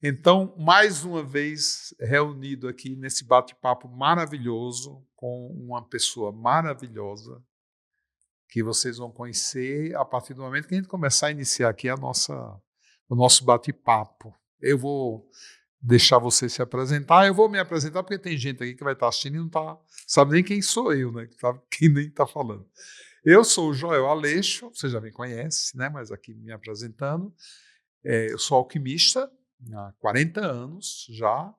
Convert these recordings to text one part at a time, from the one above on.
Então, mais uma vez reunido aqui nesse bate-papo maravilhoso com uma pessoa maravilhosa que vocês vão conhecer a partir do momento que a gente começar a iniciar aqui o nosso bate-papo. Eu vou deixar você se apresentar, eu vou me apresentar porque tem gente aqui que vai estar assistindo e não sabe nem quem sou eu, né? Quem nem está falando. Eu sou o Joel Aleixo, você já me conhece, né? Mas aqui me apresentando. Eu sou alquimista há 40 anos já.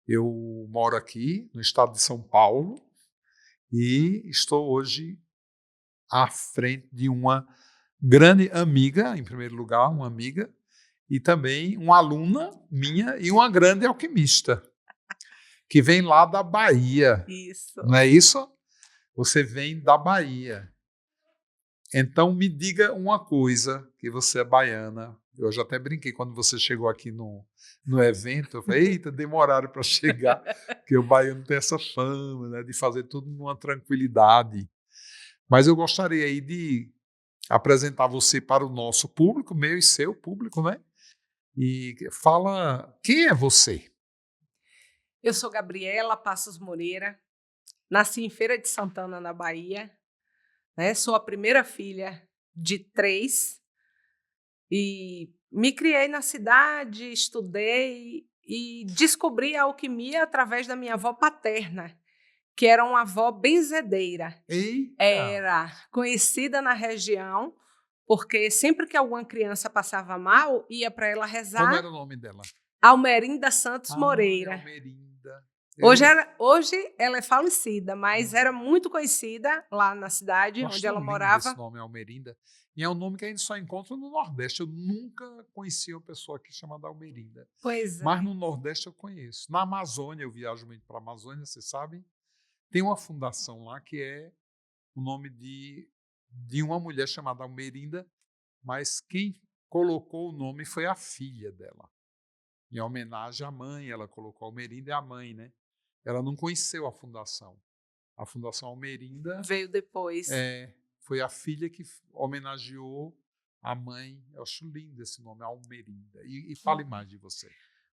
Eu moro aqui no estado de São Paulo e estou hoje à frente de uma grande amiga, em primeiro lugar, uma amiga, e também uma aluna minha e uma grande alquimista, que vem lá da Bahia. Isso. Não é isso? Você vem da Bahia. Então, me diga uma coisa, que você é baiana. Eu já até brinquei quando você chegou aqui no evento. Eu falei, eita, demoraram para chegar, porque o baiano tem essa fama, né, de fazer tudo numa tranquilidade. Mas eu gostaria aí de apresentar você para o nosso público, meu e seu público, né? E fala, quem é você? Eu sou Gabriela Passos Moreira, nasci em Feira de Santana, na Bahia, né? Sou a primeira filha de 3 e me criei na cidade, estudei e descobri a alquimia através da minha avó paterna, que era uma avó benzedeira. Eita! Era conhecida na região, porque sempre que alguma criança passava mal, ia para ela Como rezar. era o nome dela? Almerinda Santos Moreira. Almerinda. Hoje ela é falecida, mas era muito conhecida lá na cidade Eu acho onde ela tão lindo morava. esse nome, Almerinda. E é um nome que a gente só encontra no Nordeste. Eu nunca conheci uma pessoa aqui chamada Almerinda. Pois é. Mas no Nordeste eu conheço. Na Amazônia, eu viajo muito para a Amazônia, vocês sabem. Tem uma fundação lá que é o nome de uma mulher chamada Almerinda, mas quem colocou o nome foi a filha dela. Em homenagem à mãe, ela colocou Almerinda, é a mãe, né? Ela não conheceu a fundação. A Fundação Almerinda Veio depois. foi a filha que homenageou a mãe. Eu acho lindo esse nome, Almerinda. E fale mais de você.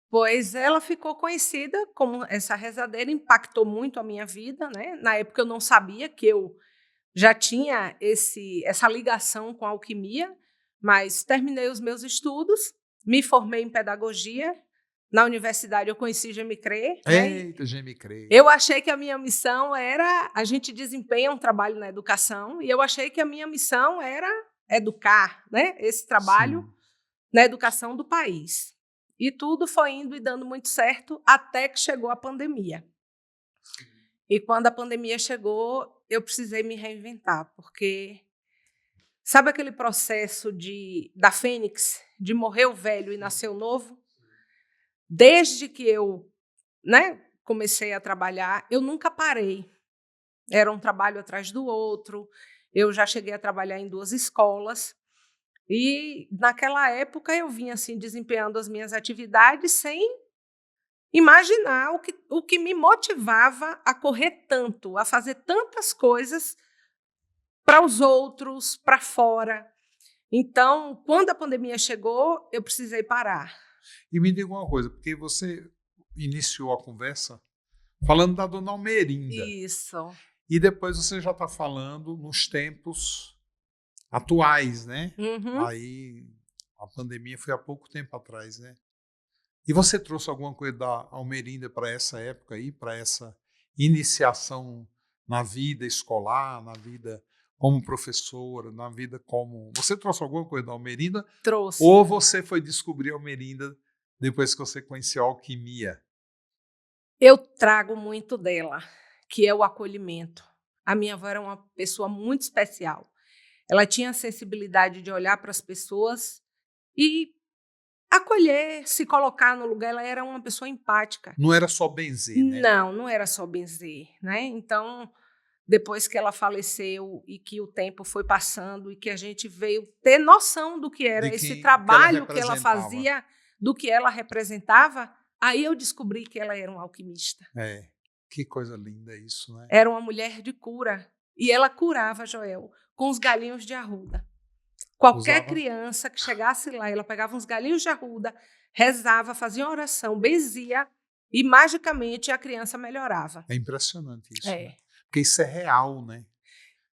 Pois ela ficou conhecida como essa rezadeira, impactou muito a minha vida, né? Na época eu não sabia que eu já tinha essa ligação com a alquimia, mas terminei os meus estudos, me formei em pedagogia. Na universidade eu conheci Gemicré, né? Eita, Gemicré. Eu achei que a minha missão era, a gente desempenha um trabalho na educação, e eu achei que a minha missão era educar, né? Esse trabalho Sim. na educação do país. E tudo foi indo e dando muito certo até que chegou a pandemia. E quando a pandemia chegou, eu precisei me reinventar, porque sabe aquele processo da fênix, de morrer o velho e nascer o novo? Desde que eu, né, comecei a trabalhar, eu nunca parei. Era um trabalho atrás do outro. Eu já cheguei a trabalhar em 2 escolas. E naquela época eu vinha assim desempenhando as minhas atividades sem imaginar o que me motivava a correr tanto, a fazer tantas coisas para os outros, para fora. Então, quando a pandemia chegou, eu precisei parar. E me diga uma coisa, porque você iniciou a conversa falando da dona Almerinda. Isso. E depois você já está falando nos tempos atuais, né? Uhum. Aí a pandemia foi há pouco tempo atrás, né? E você trouxe alguma coisa da Almerinda para essa época aí, para essa iniciação na vida escolar, na vida como professora, na vida como... Você trouxe alguma coisa da Almerinda? Trouxe. Ou você foi descobrir a Almerinda depois que você conheceu a alquimia? Eu trago muito dela, que é o acolhimento. A minha avó era uma pessoa muito especial. Ela tinha a sensibilidade de olhar para as pessoas e acolher, se colocar no lugar. Ela era uma pessoa empática. Não era só benzer, né? Não era só benzer, né? Então, depois que ela faleceu e que o tempo foi passando e que a gente veio ter noção do que era esse trabalho que ela fazia, do que ela representava, aí eu descobri que ela era uma alquimista. Que coisa linda isso, né? Era uma mulher de cura. E ela curava, Joel, com os galinhos de arruda. Qualquer Usava? criança que chegasse lá, ela pegava uns galinhos de arruda, rezava, fazia uma oração, benzia e magicamente a criança melhorava. É impressionante isso, né? É. Porque isso é real, né?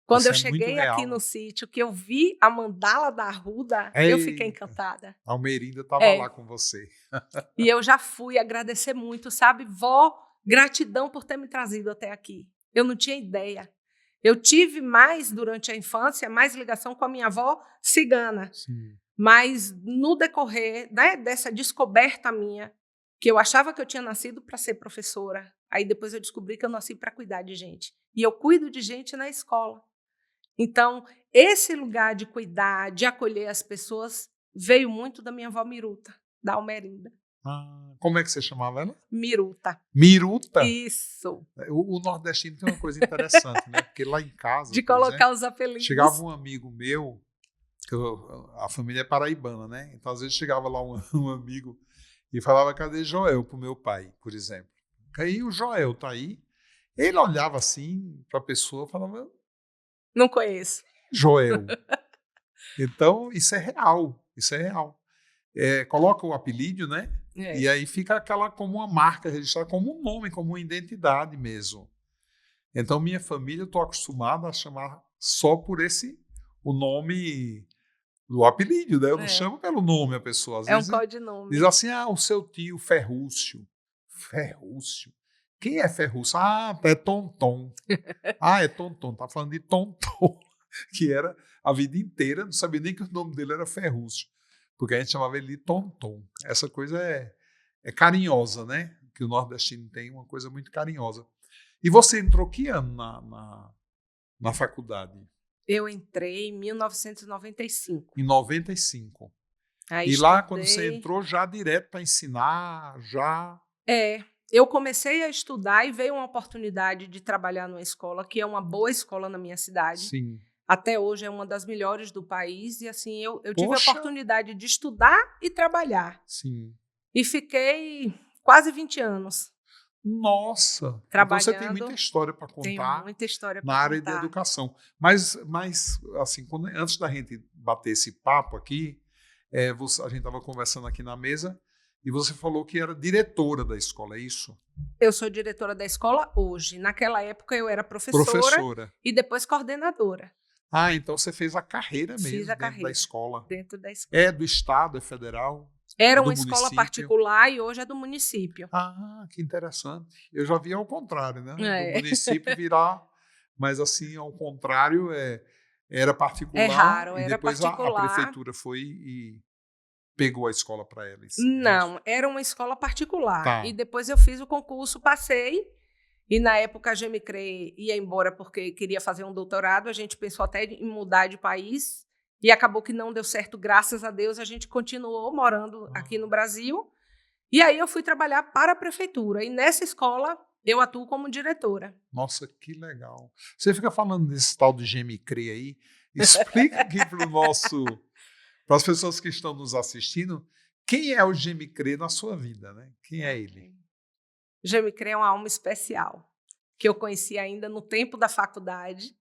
Quando Isso eu é muito cheguei aqui no real. sítio, que eu vi a mandala da arruda, eu fiquei Eita, encantada. a Almerinda estava lá É. com você. E eu já fui agradecer muito, sabe? Vó, gratidão por ter me trazido até aqui. Eu não tinha ideia. Eu tive mais, durante a infância, mais ligação com a minha avó cigana. Sim. Mas no decorrer, né, dessa descoberta minha, que eu achava que eu tinha nascido para ser professora, aí depois eu descobri que eu nasci para cuidar de gente. E eu cuido de gente na escola. Então, esse lugar de cuidar, de acolher as pessoas, veio muito da minha avó Miruta, da Almerinda. Ah, como é que você chamava ela? Miruta. Miruta? Isso. O nordestino tem uma coisa interessante, né? Porque lá em casa, De por exemplo, colocar os apelidos. chegava um amigo meu, a família é paraibana, né? Então, às vezes, chegava lá um amigo e falava, cadê Joel pro meu pai, por exemplo. Aí o Joel tá aí. Ele olhava assim para a pessoa e falava, Não conheço. Joel. Então, isso é real. Isso é real. Coloca o apelido, né? É. E aí fica aquela como uma marca registrada, como um nome, como uma identidade mesmo. Então, minha família, eu estou acostumado a chamar só por o nome do apelido, né? Eu não chamo pelo nome a pessoa. Às É um vezes codinome. diz assim, o seu tio Ferrúcio. Ferrúcio? Quem é Ferrúcio? É Tonton. É Tonton. Tá falando de Tonton, que era a vida inteira, não sabia nem que o nome dele era Ferrúcio, porque a gente chamava ele de Tonton. Essa coisa é carinhosa, né? Que o nordestino tem uma coisa muito carinhosa. E você entrou que ano na faculdade? Eu entrei em 1995. Em 95. Aí E lá, quando você estudei. entrou, já direto para ensinar, já... Eu comecei a estudar e veio uma oportunidade de trabalhar numa escola, que é uma boa escola na minha cidade. Sim. Até hoje é uma das melhores do país. E assim, eu tive a Poxa! oportunidade de estudar e trabalhar. Sim. E fiquei quase 20 anos Nossa! Então você tem muita trabalhando. história para Tenho contar muita história na para área de contar. educação. Mas assim, antes da gente bater esse papo aqui, a gente estava conversando aqui na mesa e você falou que era diretora da escola, é isso? Eu sou diretora da escola hoje. Naquela época eu era Professora. e depois coordenadora. Então você fez a carreira Fiz mesmo a dentro carreira da escola. dentro da escola. É do estado, é federal? Era do uma escola município? particular e hoje é do município. Que interessante. Eu já vi ao contrário, né? É. Do município virar, mas assim, ao contrário, era particular. É raro, e era depois a particular. prefeitura foi e pegou a escola para eles. Não, era uma escola particular. Tá. E depois eu fiz o concurso, passei. E na época a Gemicre ia embora porque queria fazer um doutorado. A gente pensou até em mudar de país. E acabou que não deu certo, graças a Deus. A gente continuou morando aqui no Brasil. E aí eu fui trabalhar para a prefeitura. E nessa escola eu atuo como diretora. Nossa, que legal. Você fica falando desse tal de Gemicre aí. Explica aqui para as pessoas que estão nos assistindo, quem é o Gemicre na sua vida, né? Quem é ele? Gemicre é uma alma especial, que eu conheci ainda no tempo da faculdade.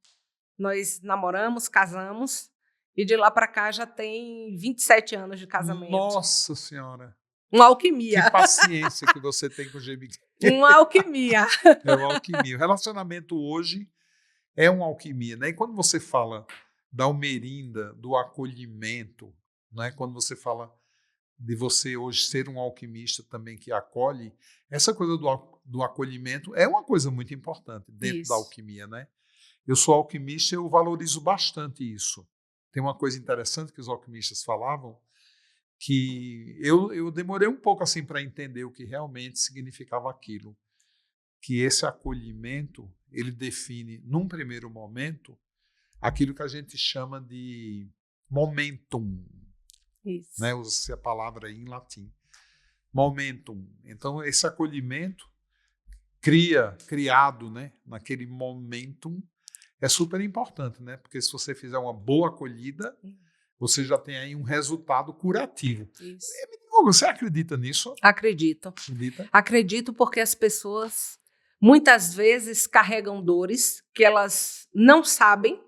Nós namoramos, casamos, e de lá para cá já tem 27 anos de casamento. Nossa Senhora! Uma alquimia. Que paciência que você tem com o Gemicre. Uma alquimia. É uma alquimia. O relacionamento hoje é uma alquimia, né? E quando você fala da Almerinda, do acolhimento, né? Quando você fala de você hoje ser um alquimista também que acolhe, essa coisa do acolhimento é uma coisa muito importante dentro da alquimia, né? Eu sou alquimista e eu valorizo bastante isso. Tem uma coisa interessante que os alquimistas falavam, que eu demorei um pouco assim para entender o que realmente significava aquilo. Que esse acolhimento, ele define, num primeiro momento, aquilo que a gente chama de momentum. Isso. Né? Usa-se a palavra aí em latim. Momentum. Então, esse acolhimento criado, né, naquele momentum, é super importante, né? Porque se você fizer uma boa acolhida, você já tem aí um resultado curativo. Isso. Você acredita nisso? Acredito. Acredita? Acredito porque as pessoas muitas vezes carregam dores que elas não sabem,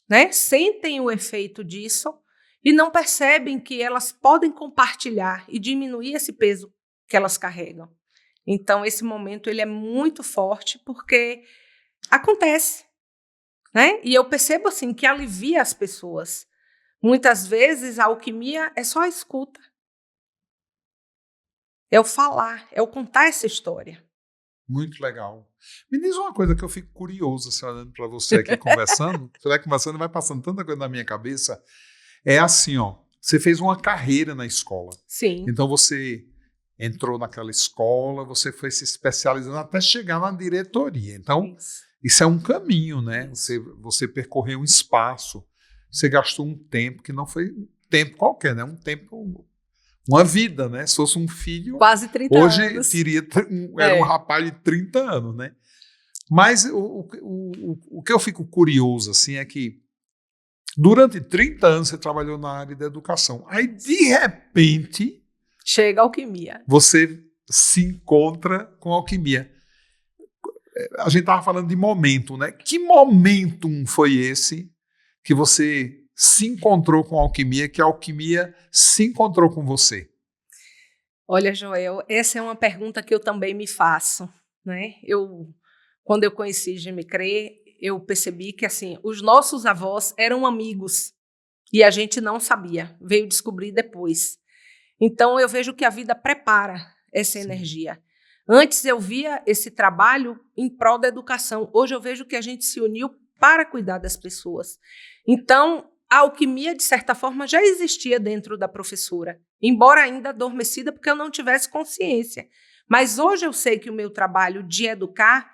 né? Sentem o efeito disso e não percebem que elas podem compartilhar e diminuir esse peso que elas carregam. Então, esse momento ele é muito forte porque acontece, né? E eu percebo assim que alivia as pessoas. Muitas vezes a alquimia é só a escuta. É o falar, é o contar essa história. Muito legal. Me diz uma coisa que eu fico curioso, assim, olhando para você aqui conversando. Você vai conversando e vai passando tanta coisa na minha cabeça. É assim, ó. Você fez uma carreira na escola. Sim. Então você entrou naquela escola, você foi se especializando até chegar na diretoria. Então, isso é um caminho, né? Você percorreu um espaço. Você gastou um tempo que não foi um tempo qualquer, né? Um tempo, uma vida, né? Se fosse um filho, quase 30 hoje anos. Era um rapaz de 30 anos, né? Mas o que eu fico curioso, assim, é que durante 30 anos você trabalhou na área da educação. Aí, de repente, chega a alquimia. Você se encontra com a alquimia. A gente estava falando de momento, né? Que momentum foi esse que você se encontrou com a alquimia, que a alquimia se encontrou com você? Olha, Joel, essa é uma pergunta que eu também me faço, né? Quando eu conheci Gemicrê, eu percebi que assim, os nossos avós eram amigos e a gente não sabia, veio descobrir depois. Então eu vejo que a vida prepara essa energia. Antes eu via esse trabalho em prol da educação, hoje eu vejo que a gente se uniu para cuidar das pessoas. Então, a alquimia, de certa forma, já existia dentro da professora, embora ainda adormecida, porque eu não tivesse consciência. Mas hoje eu sei que o meu trabalho de educar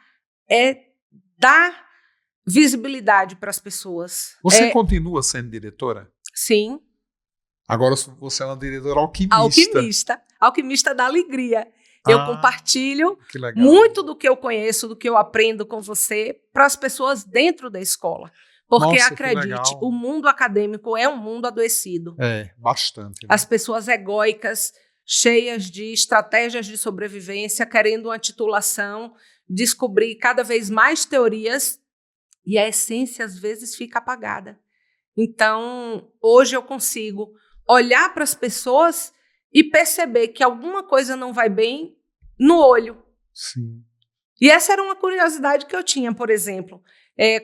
é dar visibilidade para as pessoas. Você continua sendo diretora? Sim. Agora você é uma diretora alquimista. Alquimista da alegria. Eu compartilho que muito do que eu conheço, do que eu aprendo com você, para as pessoas dentro da escola. Porque, nossa, acredite, o mundo acadêmico é um mundo adoecido. É, bastante. Né? As pessoas egóicas, cheias de estratégias de sobrevivência, querendo uma titulação, descobrir cada vez mais teorias, e a essência, às vezes, fica apagada. Então, hoje eu consigo olhar para as pessoas e perceber que alguma coisa não vai bem no olho. Sim. E essa era uma curiosidade que eu tinha, por exemplo.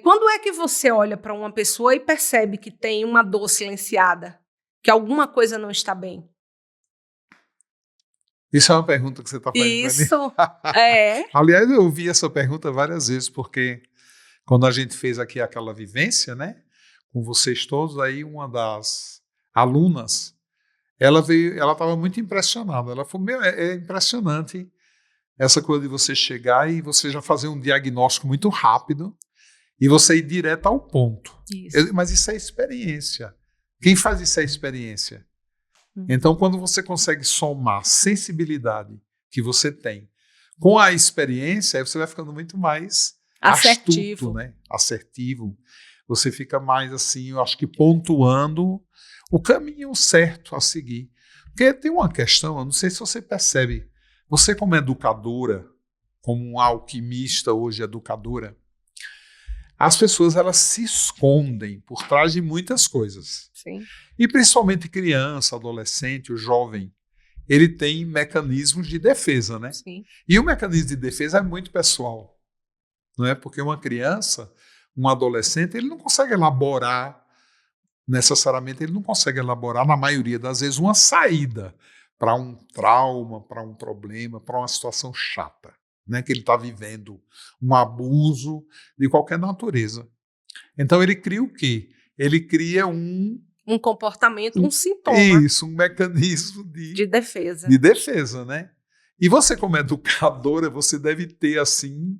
Quando é que você olha para uma pessoa e percebe que tem uma dor silenciada? Que alguma coisa não está bem? Isso é uma pergunta que você está fazendo para mim? Isso, é. Aliás, eu ouvi essa pergunta várias vezes, porque quando a gente fez aqui aquela vivência, né, com vocês todos, aí uma das alunas, ela estava muito impressionada. Ela falou, é impressionante essa coisa de você chegar e você já fazer um diagnóstico muito rápido e você ir direto ao ponto. Mas isso é experiência. Quem faz isso é experiência. Então, quando você consegue somar sensibilidade que você tem com a experiência, aí você vai ficando muito mais assertivo, astuto, né? Assertivo. Você fica mais assim, eu acho que pontuando o caminho certo a seguir. Porque tem uma questão, eu não sei se você percebe, você como educadora, como um alquimista hoje educadora, as pessoas elas se escondem por trás de muitas coisas. Sim. E principalmente criança, adolescente, o jovem, ele tem mecanismos de defesa, né? Sim. E o mecanismo de defesa é muito pessoal, não é? Porque uma criança, um adolescente, ele não consegue elaborar necessariamente, ele não consegue elaborar, na maioria das vezes, uma saída para um trauma, para um problema, para uma situação chata, né, que ele está vivendo, um abuso de qualquer natureza. Então ele cria o quê? Ele cria um comportamento, um sintoma. Isso, um mecanismo de defesa. De defesa, né? E você, como educadora, você deve ter, assim,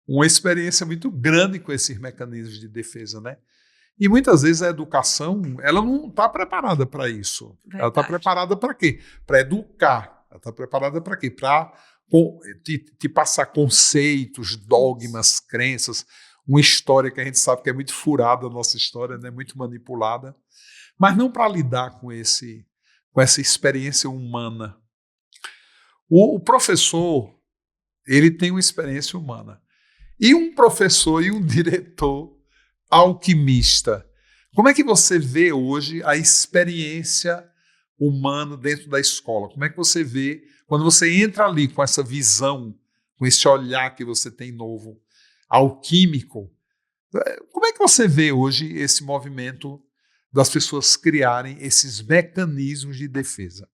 uma experiência muito grande com esses mecanismos de defesa, né? E muitas vezes a educação, ela não está preparada para isso. Verdade. Ela está preparada para quê? Para educar. Ela está preparada para quê? Para te passar conceitos, dogmas, crenças, uma história que a gente sabe que é muito furada, a nossa história, né? Muito manipulada, mas não para lidar com essa experiência humana. O professor, ele tem uma experiência humana. E um professor e um diretor alquimista, Como é que você vê hoje a experiência humana dentro da escola? Como é que você vê quando você entra ali com essa visão, com esse olhar que você tem novo, alquímico? Como é que você vê hoje esse movimento das pessoas criarem esses mecanismos de defesa?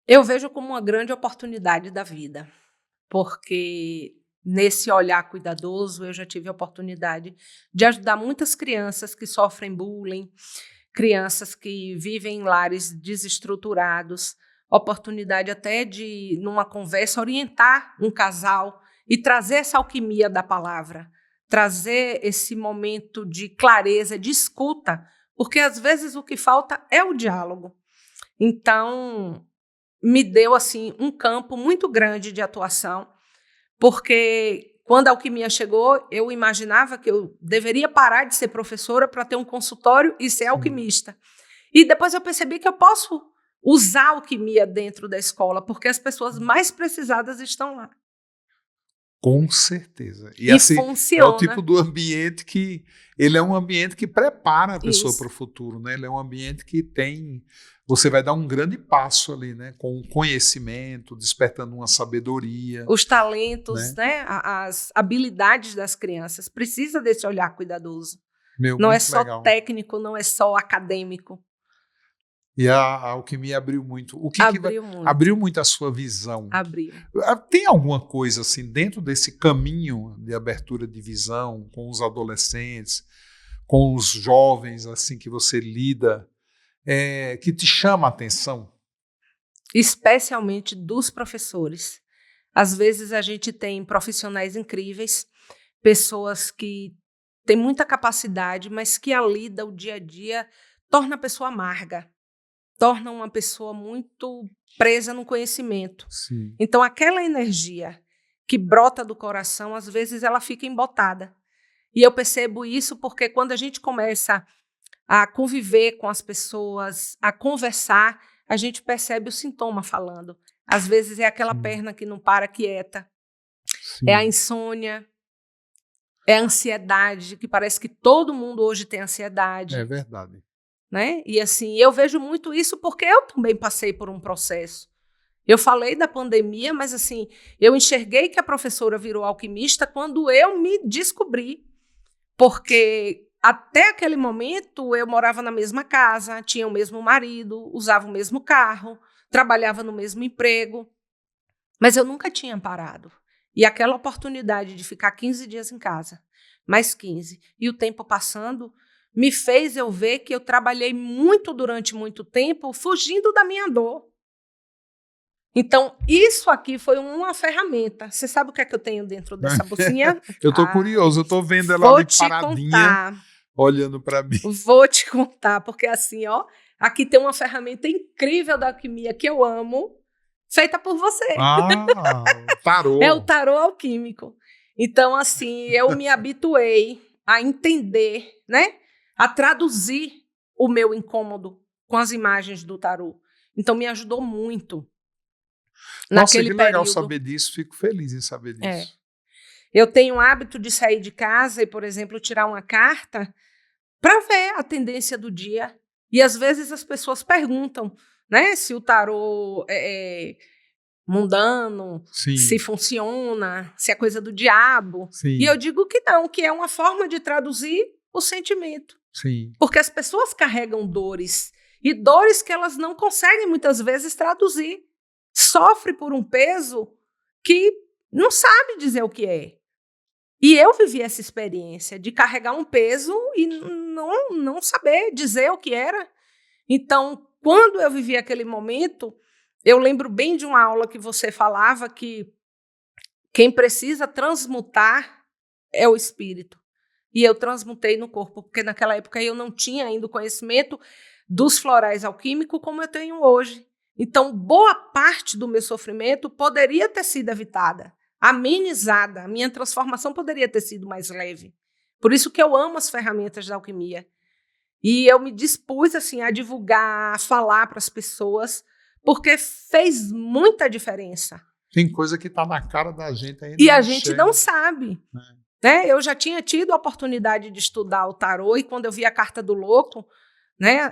Eu vejo como uma grande oportunidade da vida, porque nesse olhar cuidadoso eu já tive a oportunidade de ajudar muitas crianças que sofrem bullying, crianças que vivem em lares desestruturados, oportunidade até de, numa conversa, orientar um casal e trazer essa alquimia da palavra, trazer esse momento de clareza, de escuta, porque às vezes o que falta é o diálogo. Então, me deu assim um campo muito grande de atuação, porque quando a alquimia chegou, eu imaginava que eu deveria parar de ser professora para ter um consultório e ser alquimista. E depois eu percebi que eu posso usar a alquimia dentro da escola, porque as pessoas mais precisadas estão lá. Com certeza. E E assim, é o tipo funciona. do ambiente que ele é um ambiente que prepara a pessoa Isso. para o futuro, né? Ele é um ambiente que tem, você vai dar um grande passo ali, né? Com o conhecimento, despertando uma sabedoria, Os talentos, né? né? As habilidades das crianças precisa desse olhar cuidadoso. Meu, Não é muito só legal. técnico, não é só acadêmico. E a alquimia abriu muito. O que Abriu muito. abriu muito a sua visão? Abriu. Tem alguma coisa assim dentro desse caminho de abertura de visão com os adolescentes, com os jovens assim que você lida, que te chama a atenção? Especialmente dos professores. Às vezes a gente tem profissionais incríveis, pessoas que têm muita capacidade, mas que a lida, o dia a dia, torna a pessoa amarga, torna uma pessoa muito presa no conhecimento. Sim. Então, aquela energia que brota do coração, às vezes ela fica embotada. E eu percebo isso porque quando a gente começa a conviver com as pessoas, a conversar, a gente percebe o sintoma falando. Às vezes é aquela perna que não para quieta, é a Sim. insônia, é a ansiedade, que parece que todo mundo hoje tem ansiedade. É verdade. Né? E assim, eu vejo muito isso porque eu também passei por um processo. Eu falei da pandemia, mas assim, eu enxerguei que a professora virou alquimista quando eu me descobri. Porque até aquele momento eu morava na mesma casa, tinha o mesmo marido, usava o mesmo carro, trabalhava no mesmo emprego, mas eu nunca tinha parado. E aquela oportunidade de ficar 15 dias em casa, mais 15, e o tempo passando, me fez eu ver que eu trabalhei muito durante muito tempo fugindo da minha dor. Então, isso aqui foi uma ferramenta. Você sabe o que é que eu tenho dentro dessa bolsinha? Eu estou curioso, eu estou vendo ela Vou ali te paradinha, contar. olhando para mim. Vou te contar, porque assim, ó, aqui tem uma ferramenta incrível da alquimia que eu amo, feita por você. Tarô. É o tarô alquímico. Então, assim, eu me habituei a entender, né? A traduzir o meu incômodo com as imagens do tarô. Então, me ajudou muito Nossa, naquele que legal período. saber disso, fico feliz em saber disso. Eu tenho o hábito de sair de casa e, por exemplo, tirar uma carta para ver a tendência do dia. E às vezes as pessoas perguntam, né, se o tarô é mundano, Sim. se funciona, se é coisa do diabo. Sim. E eu digo que não, que é uma forma de traduzir o sentimento. Sim. Porque as pessoas carregam dores, e dores que elas não conseguem muitas vezes traduzir. Sofre por um peso que não sabe dizer o que é. E eu vivi essa experiência de carregar um peso e não saber dizer o que era. Então, quando eu vivi aquele momento, eu lembro bem de uma aula que você falava que quem precisa transmutar é o espírito. E eu transmutei no corpo, porque naquela época eu não tinha ainda o conhecimento dos florais alquímicos como eu tenho hoje. Então, boa parte do meu sofrimento poderia ter sido evitada, amenizada. A minha transformação poderia ter sido mais leve. Por isso que eu amo as ferramentas da alquimia. E eu me dispus assim, a divulgar, a falar para as pessoas, porque fez muita diferença. Tem coisa que está na cara da gente ainda. E a gente não sabe. né? Eu já tinha tido a oportunidade de estudar o tarô, e quando eu vi a carta do louco, né,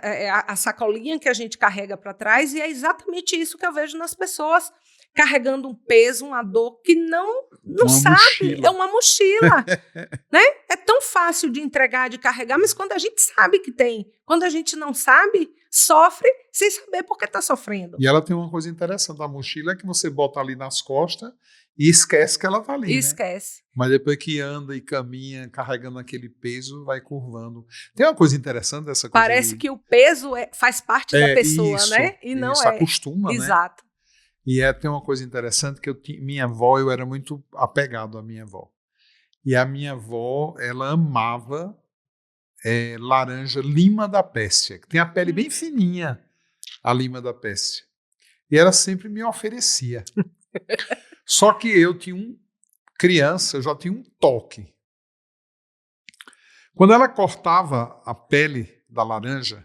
a sacolinha que a gente carrega para trás, e é exatamente isso que eu vejo nas pessoas, carregando um peso, uma dor que não Uma sabe, mochila. é uma mochila. Né? É tão fácil de entregar, de carregar, mas quando a gente sabe que tem, quando a gente não sabe, sofre sem saber por que está sofrendo. E ela tem uma coisa interessante, a mochila é que você bota ali nas costas e esquece que ela está ali, E né? esquece. Mas depois que anda e caminha, carregando aquele peso, vai curvando. Tem uma coisa interessante dessa coisa Parece que o peso faz parte da pessoa, isso, né? E não isso, é. acostuma, né? Exato. E tem uma coisa interessante que minha avó, eu era muito apegado à minha avó. E a minha avó, ela amava laranja lima da Péssia, que tem a pele bem fininha, a lima da Péssia. E ela sempre me oferecia. Só que eu tinha criança, eu já tinha um toque. Quando ela cortava a pele da laranja,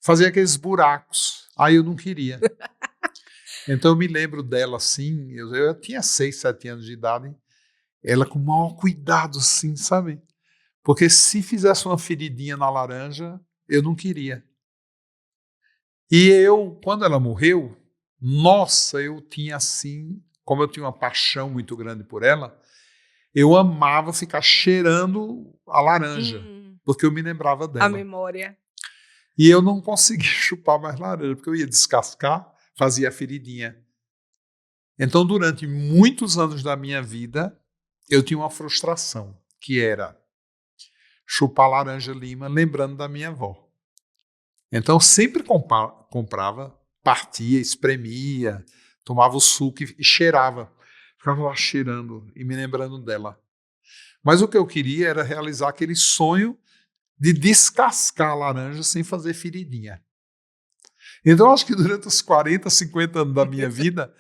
fazia aqueles buracos. Aí eu não queria. Então eu me lembro dela assim, eu tinha 6, 7 anos de idade, ela com o maior cuidado assim, sabe? Porque se fizesse uma feridinha na laranja, eu não queria. E quando ela morreu, nossa, eu tinha assim, como eu tinha uma paixão muito grande por ela, eu amava ficar cheirando a laranja, porque eu me lembrava A dela. memória. E eu não conseguia chupar mais laranja, porque eu ia descascar, fazia a feridinha. Então, durante muitos anos da minha vida, eu tinha uma frustração, que era chupar laranja lima lembrando da minha avó. Então, eu sempre comprava, partia, espremia, tomava o suco e cheirava. Ficava lá cheirando e me lembrando dela. Mas o que eu queria era realizar aquele sonho de descascar a laranja sem fazer feridinha. Então, eu acho que durante os 40, 50 anos da minha vida,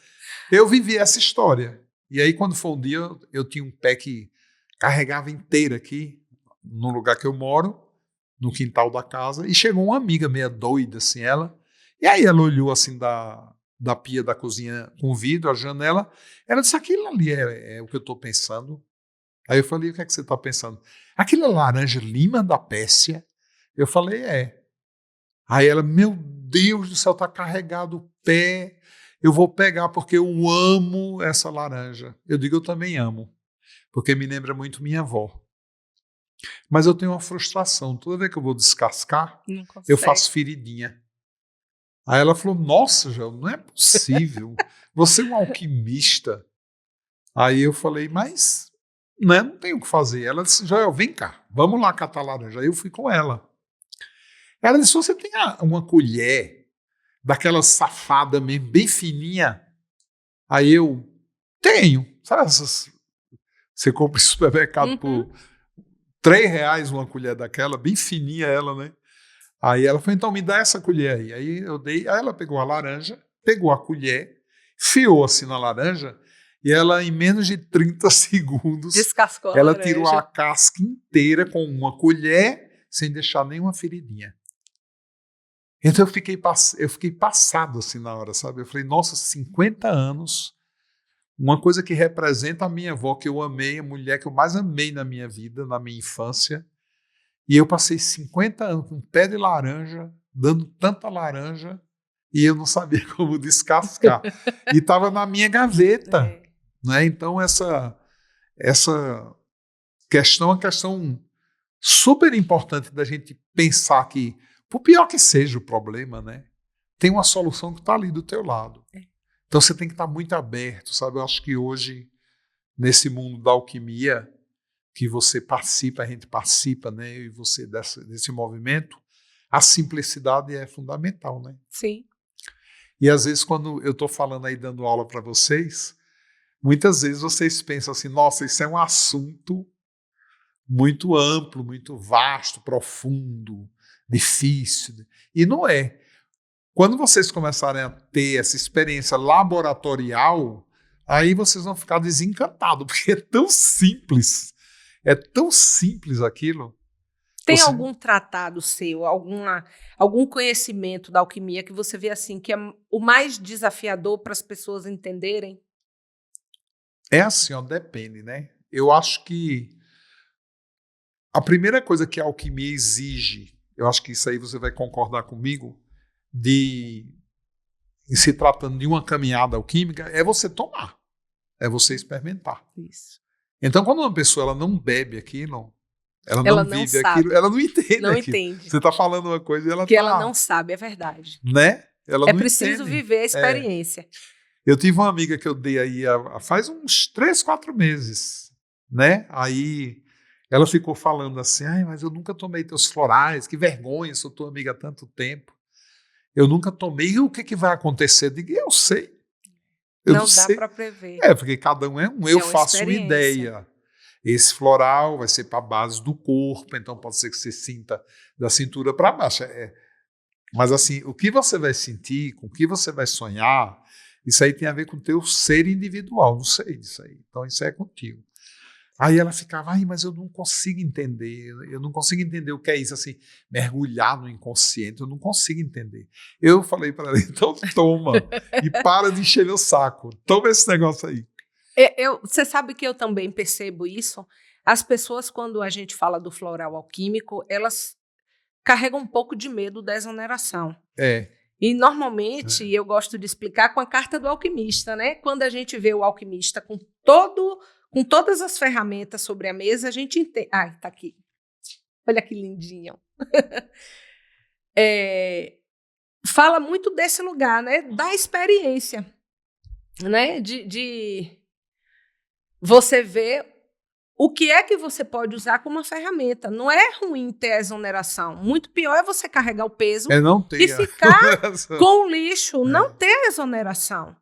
eu vivi essa história. E aí, quando foi um dia, eu tinha um pé que carregava inteiro aqui, no lugar que eu moro, no quintal da casa, e chegou uma amiga meia doida, assim, e aí ela olhou assim da pia da cozinha com vidro, a janela, ela disse, aquilo ali é o que eu estou pensando. Aí eu falei, o que é que você está pensando? Aquilo é laranja lima da Péssia? Eu falei, é. Aí ela, meu Deus do céu, está carregado o pé, eu vou pegar porque eu amo essa laranja. Eu digo, eu também amo, porque me lembra muito minha avó. Mas eu tenho uma frustração, toda vez que eu vou descascar, eu faço feridinha. Aí ela falou, nossa, Joel, não é possível, você é um alquimista. Aí eu falei, mas né, não tem o que fazer. Ela disse, Joel, vem cá, vamos lá catar laranja. Aí eu fui com ela. Ela disse, você tem uma colher daquela safada mesmo, bem fininha? Aí eu, tenho. Sabe essas, você compra em supermercado por R$3 uma colher daquela, bem fininha ela, né? Aí ela falou, então me dá essa colher aí. Aí eu dei, aí ela pegou a laranja, pegou a colher, fiou assim na laranja, e ela, em menos de 30 segundos, descascou ela laranja. tirou a casca inteira com uma colher, sem deixar nenhuma feridinha. Então eu fiquei passado assim na hora, sabe? Eu falei, nossa, 50 anos, uma coisa que representa a minha avó, que eu amei, a mulher que eu mais amei na minha vida, na minha infância, e eu passei 50 anos com um pé de laranja, dando tanta laranja, e eu não sabia como descascar. E estava na minha gaveta. Né? Então essa questão é uma questão super importante da gente pensar que, por pior que seja o problema, né, tem uma solução que está ali do teu lado. Então você tem que estar muito aberto, sabe? Eu acho que hoje, nesse mundo da alquimia, que você participa, a gente participa, né, e você desse movimento, a simplicidade é fundamental, né? Sim. E às vezes quando eu estou falando aí, dando aula para vocês, muitas vezes vocês pensam assim, nossa, isso é um assunto muito amplo, muito vasto, profundo, difícil. E não é. Quando vocês começarem a ter essa experiência laboratorial, aí vocês vão ficar desencantados, porque é tão simples. É tão simples aquilo. Tem algum tratado seu, algum conhecimento da alquimia que você vê assim, que é o mais desafiador para as pessoas entenderem? É assim, ó, depende, né? Eu acho que A primeira coisa que a alquimia exige, eu acho que isso aí você vai concordar comigo, em se tratando de uma caminhada alquímica, é você tomar, é você experimentar. Isso. Então, quando uma pessoa ela não bebe aquilo, ela Ela não não vive sabe. aquilo, ela não entende Não aquilo. entende. Você está falando uma coisa e ela Que está... ela não sabe, é verdade. Né? Ela É não preciso entende. viver a experiência. Eu tive uma amiga que eu dei aí faz uns 3, 4 meses, né? Aí ela ficou falando assim, ai, mas eu nunca tomei teus florais, que vergonha, sou tua amiga há tanto tempo. Eu nunca tomei, e o que vai acontecer? Eu digo, eu sei. Eu Não não dá sei. para prever. Porque cada um é um. Eu uma faço uma experiência. ideia. Esse floral vai ser para a base do corpo, então pode ser que você sinta da cintura para baixo. Mas assim, o que você vai sentir, com o que você vai sonhar, isso aí tem a ver com o teu ser individual, não sei disso aí. Então isso é contigo. Aí ela ficava, ai, mas eu não consigo entender o que é isso, assim, mergulhar no inconsciente, eu não consigo entender. Eu falei para ela, então toma, e para de encher meu saco, toma esse negócio aí. Você sabe que eu também percebo isso? As pessoas, quando a gente fala do floral alquímico, elas carregam um pouco de medo da exoneração. E normalmente eu gosto de explicar com a carta do alquimista, né? Quando a gente vê o alquimista com todas as ferramentas sobre a mesa, a gente entende. Ai, tá aqui. Olha que lindinho. Fala muito desse lugar, né? Da experiência, né? De você ver o que é que você pode usar como uma ferramenta. Não é ruim ter a exoneração. Muito pior é você carregar o peso não ter e ficar com o lixo. Não ter a exoneração.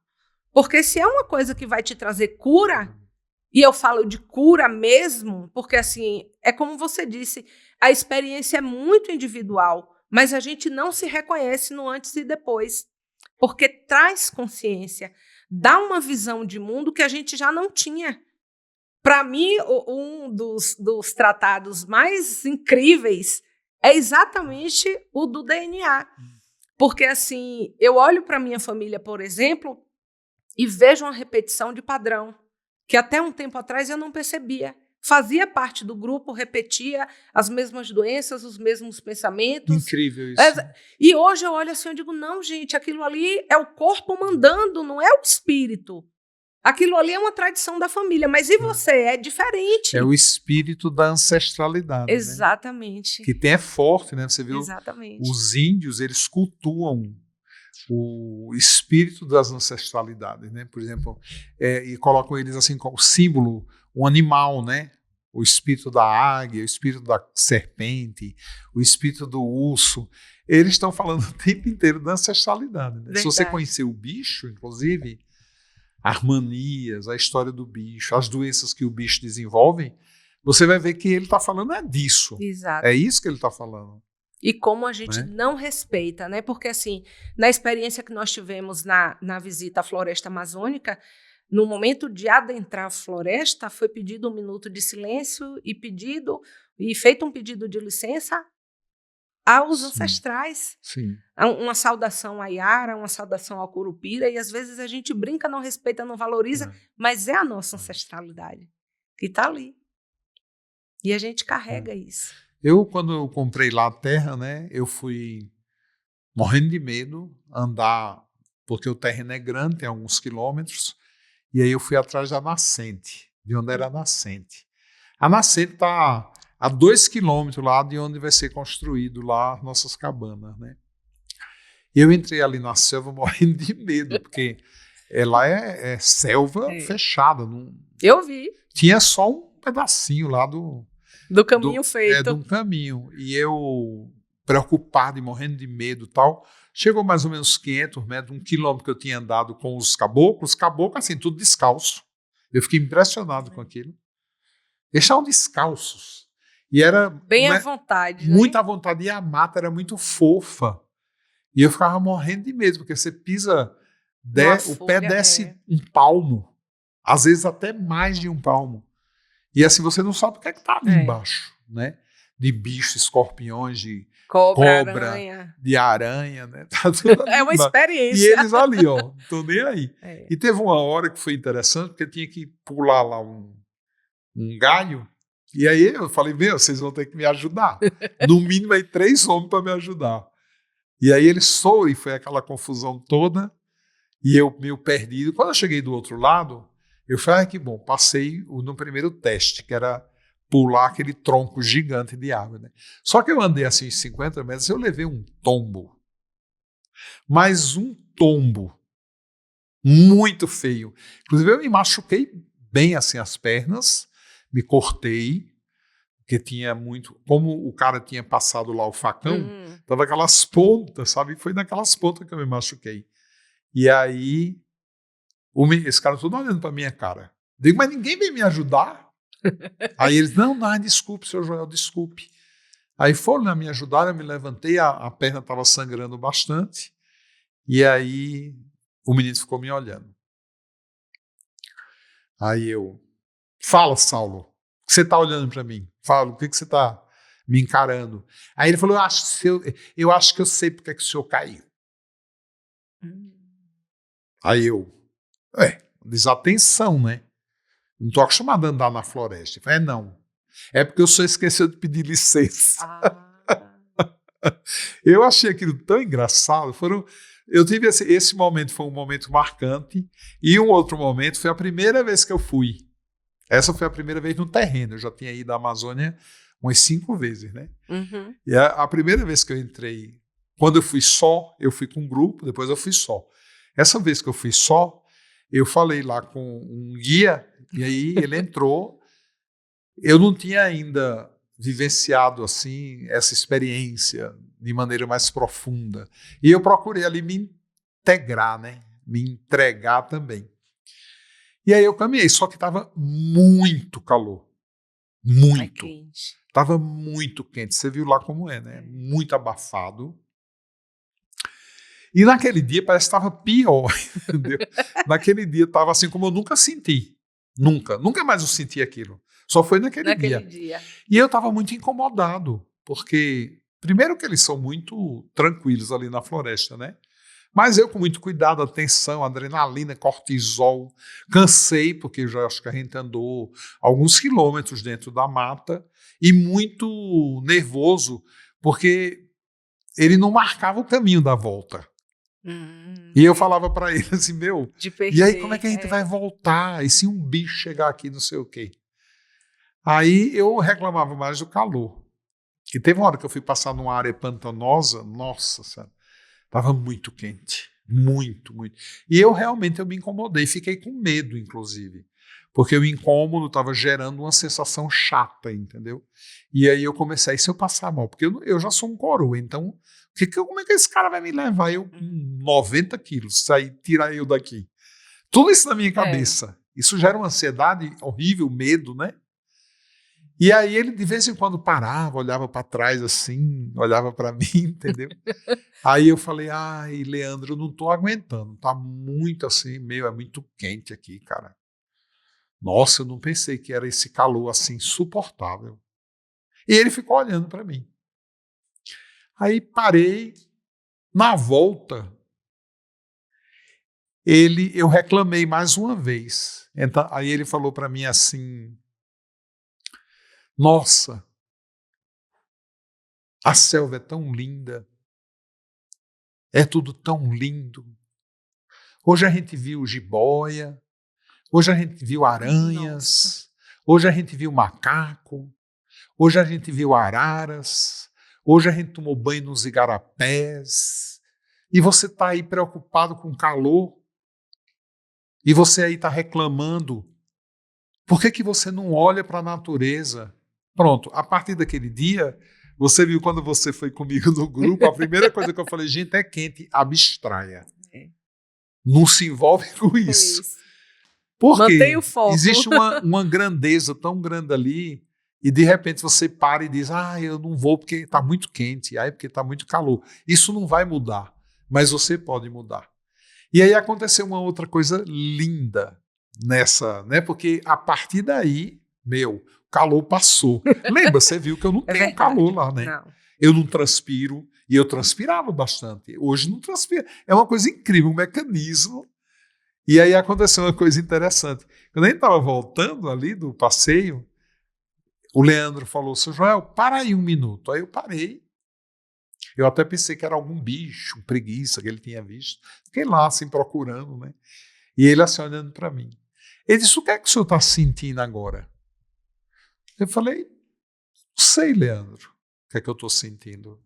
Porque se é uma coisa que vai te trazer cura, e eu falo de cura mesmo, porque assim, é como você disse, a experiência é muito individual, mas a gente não se reconhece no antes e depois. Porque traz consciência, dá uma visão de mundo que a gente já não tinha. Para mim, um dos tratados mais incríveis é exatamente o do DNA. Porque, assim, eu olho para minha família, por exemplo, e vejo uma repetição de padrão, que até um tempo atrás eu não percebia. Fazia parte do grupo, repetia as mesmas doenças, os mesmos pensamentos. Incrível isso. E hoje eu olho assim e digo, não, gente, aquilo ali é o corpo mandando, não é o espírito. Aquilo ali é uma tradição da família, mas e você? É diferente. É o espírito da ancestralidade. Exatamente. Né? Que é forte, né? Você viu? Exatamente. Os índios, eles cultuam o espírito das ancestralidades, né? Por exemplo, e colocam eles assim como símbolo, um animal, né? O espírito da águia, o espírito da serpente, o espírito do urso. Eles estão falando o tempo inteiro da ancestralidade. Né? Se você conhecer o bicho, inclusive, harmonias, a história do bicho, as doenças que o bicho desenvolve, você vai ver que ele está falando disso. Exato. É isso que ele está falando. E como a gente não respeita, né? Porque, assim, na experiência que nós tivemos na visita à floresta amazônica, no momento de adentrar a floresta, foi pedido 1 minuto de silêncio e feito um pedido de licença aos ancestrais. Sim. Uma saudação à Yara, uma saudação ao Curupira, e às vezes a gente brinca, não respeita, não valoriza, mas é a nossa ancestralidade que está ali. E a gente carrega isso. Quando eu comprei lá a terra, né, eu fui morrendo de medo, andar, porque o terreno é grande, tem alguns quilômetros, e aí eu fui atrás da nascente, de onde era a nascente. A nascente está a 2 quilômetros lá de onde vai ser construído lá nossas cabanas, né? Eu entrei ali na selva morrendo de medo, porque lá é selva fechada. Eu vi. Tinha só um pedacinho lá do caminho feito. De um caminho. E eu, preocupado e morrendo de medo e tal, chegou mais ou menos 500 metros, 1 quilômetro que eu tinha andado com os caboclos assim, tudo descalço. Eu fiquei impressionado com aquilo. Eles estavam descalços. E era bem à vontade. Muita vontade. E a mata era muito fofa. E eu ficava morrendo de medo, porque você pisa, o pé desce 1 palmo. Às vezes até mais de 1 palmo. E assim, você não sabe o que está ali embaixo, né? De bichos, escorpiões, de cobra, aranha. De aranha, né? Tá tudo ali uma experiência. E eles ali, ó, não estão nem aí. E teve uma hora que foi interessante, porque tinha que pular lá um galho, E aí eu falei, vocês vão ter que me ajudar. No mínimo aí 3 homens para me ajudar. E aí eles foram e foi aquela confusão toda. E eu meio perdido. Quando eu cheguei do outro lado, eu falei, que bom, passei no primeiro teste, que era pular aquele tronco gigante de água. Né? Só que eu andei assim 50 metros, eu levei um tombo. Mas um tombo muito feio. Inclusive eu me machuquei bem assim as pernas, me cortei, porque tinha muito... Como o cara tinha passado lá o facão, tava aquelas pontas, sabe? Foi naquelas pontas que eu me machuquei. E aí, esse cara todo olhando pra minha cara. Digo, mas ninguém veio me ajudar? Aí eles, não, desculpe, senhor Joel, desculpe. Aí foram me ajudar, eu me levantei, a perna estava sangrando bastante. E aí, o menino ficou me olhando. Aí eu, fala, Saulo, o que você está olhando para mim? Fala, o que você está me encarando? Aí ele falou, eu acho que eu sei porque que o senhor caiu. Aí eu, desatenção, né? Não estou acostumado a andar na floresta. Eu falei, não. É porque o senhor esqueceu de pedir licença. Eu achei aquilo tão engraçado. Eu tive esse momento, foi um momento marcante. E um outro momento foi a primeira vez que eu fui. Essa foi a primeira vez no terreno. Eu já tinha ido à Amazônia umas 5 vezes, né? E a primeira vez que eu entrei, quando eu fui só, eu fui com um grupo, depois eu fui só. Essa vez que eu fui só, eu falei lá com um guia, e aí ele entrou. Eu não tinha ainda vivenciado assim essa experiência de maneira mais profunda. E eu procurei ali me integrar, né? Me entregar também. E aí eu caminhei, só que estava muito calor. Muito. Estava muito quente. Você viu lá como é, né? Muito abafado. E naquele dia parece que estava pior, entendeu? Naquele dia estava assim como eu nunca senti. Nunca mais eu senti aquilo. Só foi naquele dia. E eu estava muito incomodado, porque primeiro que eles são muito tranquilos ali na floresta, né? Mas eu com muito cuidado, atenção, adrenalina, cortisol, cansei, porque eu já acho que a gente andou alguns quilômetros dentro da mata e muito nervoso, porque ele não marcava o caminho da volta. E eu falava para ele assim, e aí como é que a gente vai voltar? E se um bicho chegar aqui, não sei o quê? Aí eu reclamava mais do calor. E teve uma hora que eu fui passar numa área pantanosa, nossa senhora, estava muito quente, muito. E eu realmente me incomodei, fiquei com medo, inclusive, porque o incômodo estava gerando uma sensação chata, entendeu? E aí eu comecei, e se eu passar mal? Porque eu já sou um coroa, então como é que esse cara vai me levar? Eu com 90 quilos, tirar eu daqui. Tudo isso na minha cabeça. Isso gera uma ansiedade horrível, medo, né? E aí ele de vez em quando parava, olhava para trás assim, olhava para mim, entendeu? Aí eu falei, Leandro, eu não estou aguentando, tá muito assim, é muito quente aqui, cara. Nossa, eu não pensei que era esse calor assim insuportável. E ele ficou olhando para mim. Aí parei, na volta, eu reclamei mais uma vez. Então, aí ele falou para mim assim, nossa, a selva é tão linda, é tudo tão lindo. Hoje a gente viu jiboia, hoje a gente viu aranhas, hoje a gente viu macaco, hoje a gente viu araras, hoje a gente tomou banho nos igarapés, e você está aí preocupado com calor, e você aí está reclamando. Por que você não olha para a natureza? Pronto, a partir daquele dia, você viu quando você foi comigo no grupo, a primeira coisa que eu falei, gente, é quente, abstraia. Não se envolve com isso. Porque existe uma grandeza tão grande ali, e de repente você para e diz, eu não vou porque está muito quente, porque está muito calor. Isso não vai mudar, mas você pode mudar. E aí aconteceu uma outra coisa linda nessa, né? Porque a partir daí, o calor passou. Lembra, você viu que eu não tenho calor lá, né? Não. Eu não transpiro, e eu transpirava bastante. Hoje não transpiro. É uma coisa incrível, um mecanismo. E aí aconteceu uma coisa interessante. Quando a gente estava voltando ali do passeio, o Leandro falou, seu Joel, para aí um minuto. Aí eu parei. Eu até pensei que era algum bicho, preguiça que ele tinha visto. Fiquei lá, assim, procurando, né? E ele assim, olhando para mim. Ele disse, o que é que o senhor está sentindo agora? Eu falei, não sei, Leandro, o que é que eu estou sentindo.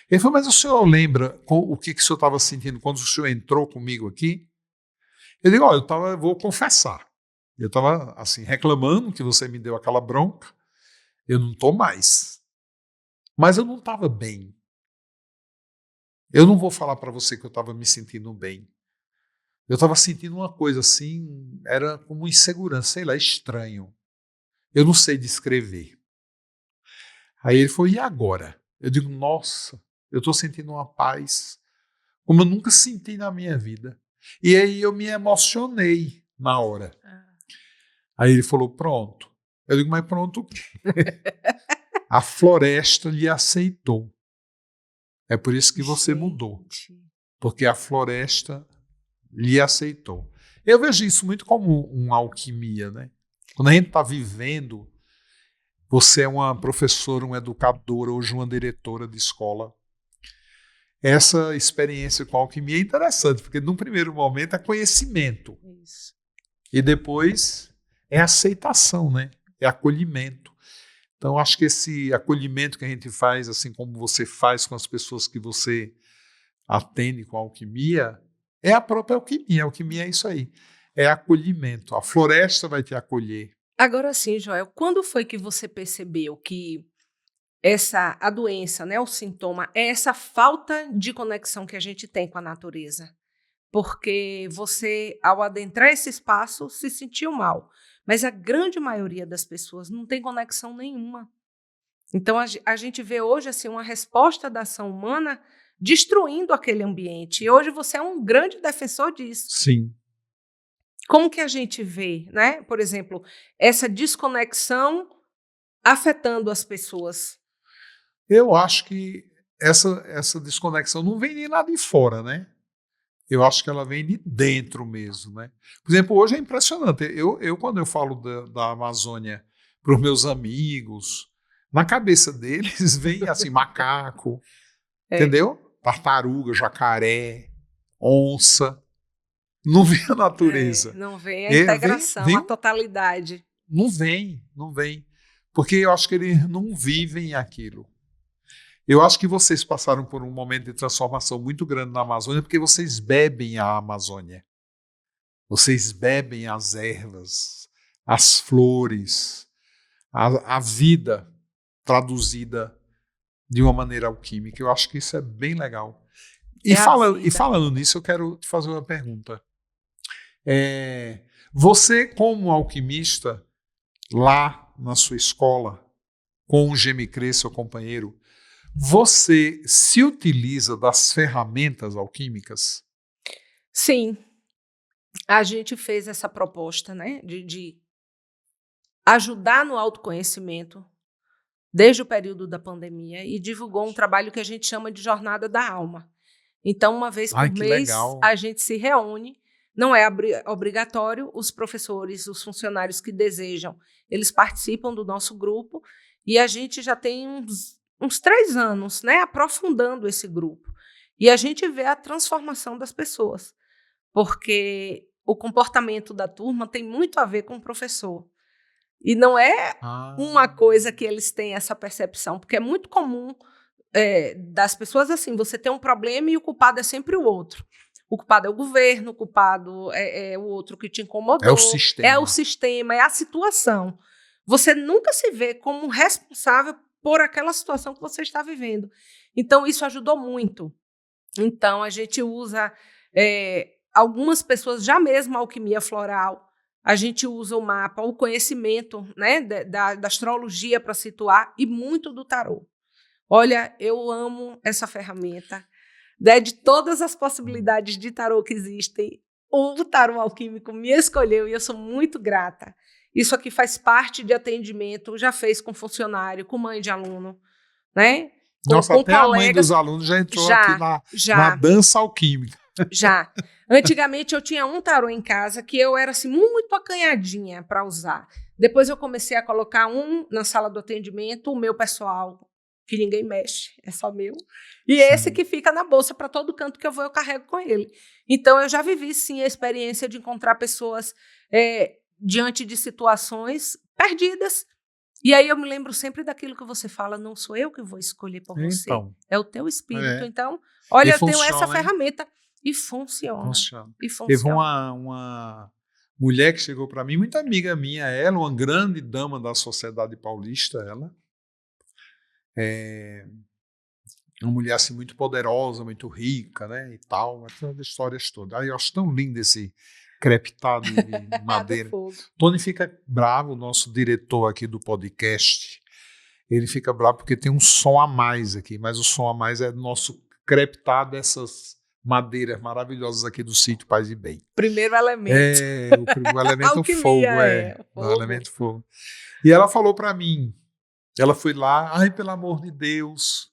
Ele falou, mas o senhor lembra o que o senhor estava sentindo quando o senhor entrou comigo aqui? Eu digo, olha, eu vou confessar. Eu estava, assim, reclamando que você me deu aquela bronca. Eu não estou mais. Mas eu não estava bem. Eu não vou falar para você que eu estava me sentindo bem. Eu estava sentindo uma coisa assim, era como insegurança, sei lá, estranho. Eu não sei descrever. Aí ele falou, e agora? Eu digo, nossa, eu estou sentindo uma paz como eu nunca senti na minha vida. E aí eu me emocionei na hora. Aí ele falou, pronto. Eu digo, mas pronto o quê? A floresta lhe aceitou. É por isso que você mudou. Porque a floresta lhe aceitou. Eu vejo isso muito como uma alquimia, né? Quando a gente está vivendo, você é uma professora, uma educadora, hoje uma diretora de escola. Essa experiência com a alquimia é interessante, porque num primeiro momento é conhecimento. Isso. E depois é aceitação, né? É acolhimento. Então, acho que esse acolhimento que a gente faz, assim como você faz com as pessoas que você atende com a alquimia, é a própria alquimia. A alquimia é isso aí. É acolhimento. A floresta vai te acolher. Agora sim, Joel, quando foi que você percebeu que a doença, né, o sintoma, é essa falta de conexão que a gente tem com a natureza? Porque você, ao adentrar esse espaço, se sentiu mal. Mas a grande maioria das pessoas não tem conexão nenhuma. Então, a gente vê hoje assim, uma resposta da ação humana destruindo aquele ambiente. E hoje você é um grande defensor disso. Sim. Como que a gente vê, né? Por exemplo, essa desconexão afetando as pessoas? Eu acho que essa desconexão não vem nem lá de fora, né? Eu acho que ela vem de dentro mesmo, né? Por exemplo, hoje é impressionante. Quando eu falo da Amazônia para os meus amigos, na cabeça deles vem assim, macaco, entendeu? Tartaruga, jacaré, onça. Não vem a natureza. Não vem a integração, a totalidade. Não vem. Porque eu acho que eles não vivem aquilo. Eu acho que vocês passaram por um momento de transformação muito grande na Amazônia porque vocês bebem a Amazônia. Vocês bebem as ervas, as flores, a vida traduzida de uma maneira alquímica. Eu acho que isso é bem legal. E falando nisso, eu quero te fazer uma pergunta. Você, como alquimista, lá na sua escola, com o Gemicrê, seu companheiro, você se utiliza das ferramentas alquímicas? Sim. A gente fez essa proposta, né, de ajudar no autoconhecimento desde o período da pandemia e divulgou um trabalho que a gente chama de Jornada da Alma. Então, uma vez por mês, legal. A gente se reúne. Não é obrigatório, os professores, os funcionários que desejam, eles participam do nosso grupo e a gente já tem uns 3 anos, né, aprofundando esse grupo. E a gente vê a transformação das pessoas, porque o comportamento da turma tem muito a ver com o professor. E não é uma coisa que eles têm essa percepção, porque é muito comum das pessoas assim, você tem um problema e o culpado é sempre o outro. O culpado é o governo, o culpado é o outro que te incomodou. É o sistema. É o sistema, é a situação. Você nunca se vê como responsável por aquela situação que você está vivendo. Então, isso ajudou muito. Então, a gente usa algumas pessoas, já mesmo a alquimia floral, a gente usa o mapa, o conhecimento, né, da astrologia para situar e muito do tarô. Olha, eu amo essa ferramenta. De todas as possibilidades de tarô que existem, o tarô alquímico me escolheu e eu sou muito grata. Isso aqui faz parte de atendimento, já fez com funcionário, com mãe de aluno, né? Nossa, até colegas, a mãe dos alunos já entrou aqui na dança alquímica. Já. Antigamente eu tinha um tarô em casa que eu era assim, muito acanhadinha para usar. Depois eu comecei a colocar um na sala do atendimento, o meu pessoal, que ninguém mexe, é só meu. E esse Sim. que fica na bolsa para todo canto que eu vou, eu carrego com ele. Então eu já vivi sim a experiência de encontrar pessoas diante de situações perdidas. E aí eu me lembro sempre daquilo que você fala, não sou eu que vou escolher por você, Então, é o teu espírito. é. Então, E olha, eu tenho essa funciona, hein? ferramenta e funciona. Funciona. E Teve funciona. uma mulher que chegou para mim, muito amiga minha, ela, uma grande dama da sociedade paulista, ela. Uma mulher assim muito poderosa, muito rica, né, e tal, essas histórias todas. Aí eu acho tão lindo esse crepitado de Do madeira. fogo. Tony fica bravo, o nosso diretor aqui do podcast, ele fica bravo porque tem um som a mais aqui, mas o som a mais é do nosso crepitado dessas madeiras maravilhosas aqui do sítio Paz e Bem. Primeiro elemento. O elemento Alquimia, fogo, o fogo. elemento fogo. E ela falou para mim, ela foi lá, ai, pelo amor de Deus,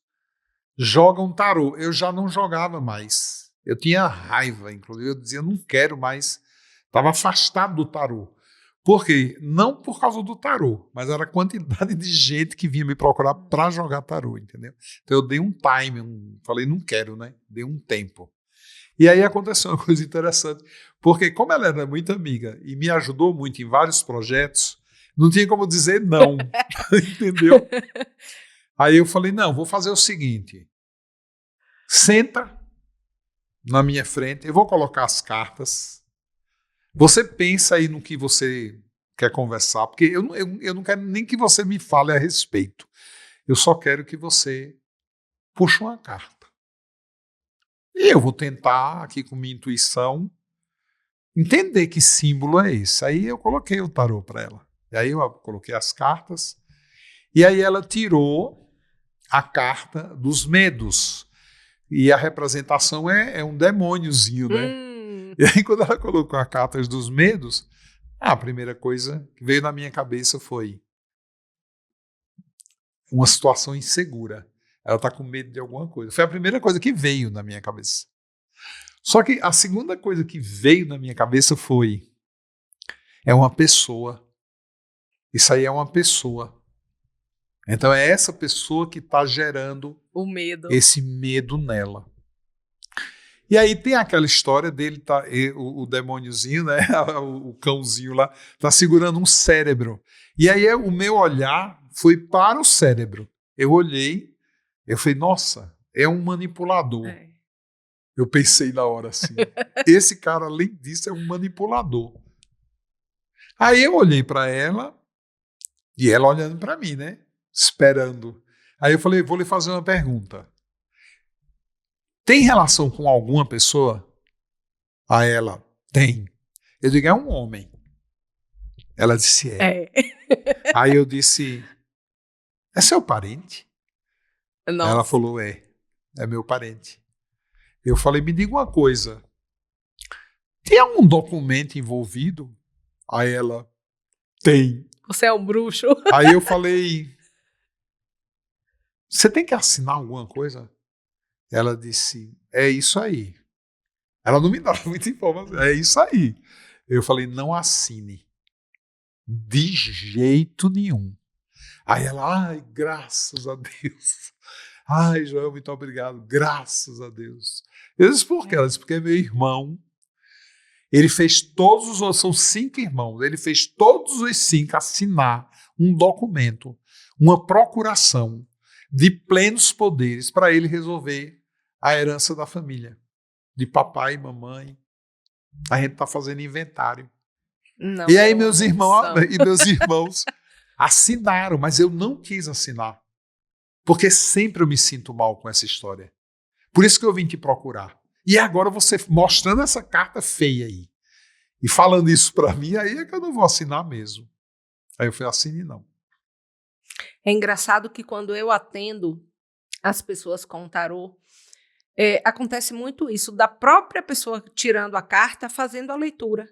joga um tarô. Eu já não jogava mais. Eu tinha raiva, inclusive. Eu dizia, não quero mais. Estava afastado do tarô. Por quê? Não por causa do tarô, mas era a quantidade de gente que vinha me procurar para jogar tarô, entendeu? Então eu dei um time, falei, não quero, né? Dei um tempo. E aí aconteceu uma coisa interessante, porque como ela era muito amiga e me ajudou muito em vários projetos, não tinha como dizer não, entendeu? Aí eu falei, não, vou fazer o seguinte, senta na minha frente, eu vou colocar as cartas, você pensa aí no que você quer conversar, porque eu não quero nem que você me fale a respeito, eu só quero que você puxe uma carta. E eu vou tentar, aqui com minha intuição, entender que símbolo é esse. Aí eu coloquei o tarô para ela. E aí eu coloquei as cartas, e aí ela tirou a carta dos medos. E a representação é um demôniozinho, né? E aí quando ela colocou a carta dos medos, a primeira coisa que veio na minha cabeça foi uma situação insegura. Ela está com medo de alguma coisa. Foi a primeira coisa que veio na minha cabeça. Só que a segunda coisa que veio na minha cabeça foi, é uma pessoa. Isso aí é uma pessoa. Então é essa pessoa que está gerando o medo. Esse medo nela. E aí tem aquela história dele, o demôniozinho, né, o cãozinho lá, está segurando um cérebro. E aí o meu olhar foi para o cérebro. Eu olhei, eu falei, nossa, é um manipulador. É. Eu pensei na hora assim, esse cara, além disso, é um manipulador. Aí eu olhei para ela, e ela olhando para mim, né, esperando. Aí eu falei, vou lhe fazer uma pergunta. Tem relação com alguma pessoa? A ela, tem. Eu digo, é um homem. Ela disse, é. Aí eu disse, é seu parente? Nossa. Ela falou, é meu parente. Eu falei, me diga uma coisa, tem algum documento envolvido? Aí ela, tem. Você é um bruxo? Aí eu falei, você tem que assinar alguma coisa? Ela disse, é isso aí. Ela não me dava muita informação, é isso aí. Eu falei, não assine. De jeito nenhum. Aí ela, ai, graças a Deus. Ai, Joel, muito obrigado, graças a Deus. Eu disse, por quê? Ela disse, porque meu irmão, ele fez todos os, são 5 irmãos, ele fez todos os 5 assinar um documento, uma procuração de plenos poderes para ele resolver a herança da família, de papai e mamãe. A gente está fazendo inventário. Não, e aí meus irmãos assinaram, mas eu não quis assinar, porque sempre eu me sinto mal com essa história. Por isso que eu vim te procurar. E agora você mostrando essa carta feia aí, e falando isso para mim, aí é que eu não vou assinar mesmo. Aí eu falei, assine não. É engraçado que quando eu atendo as pessoas com tarô, acontece muito isso, da própria pessoa tirando a carta, fazendo a leitura.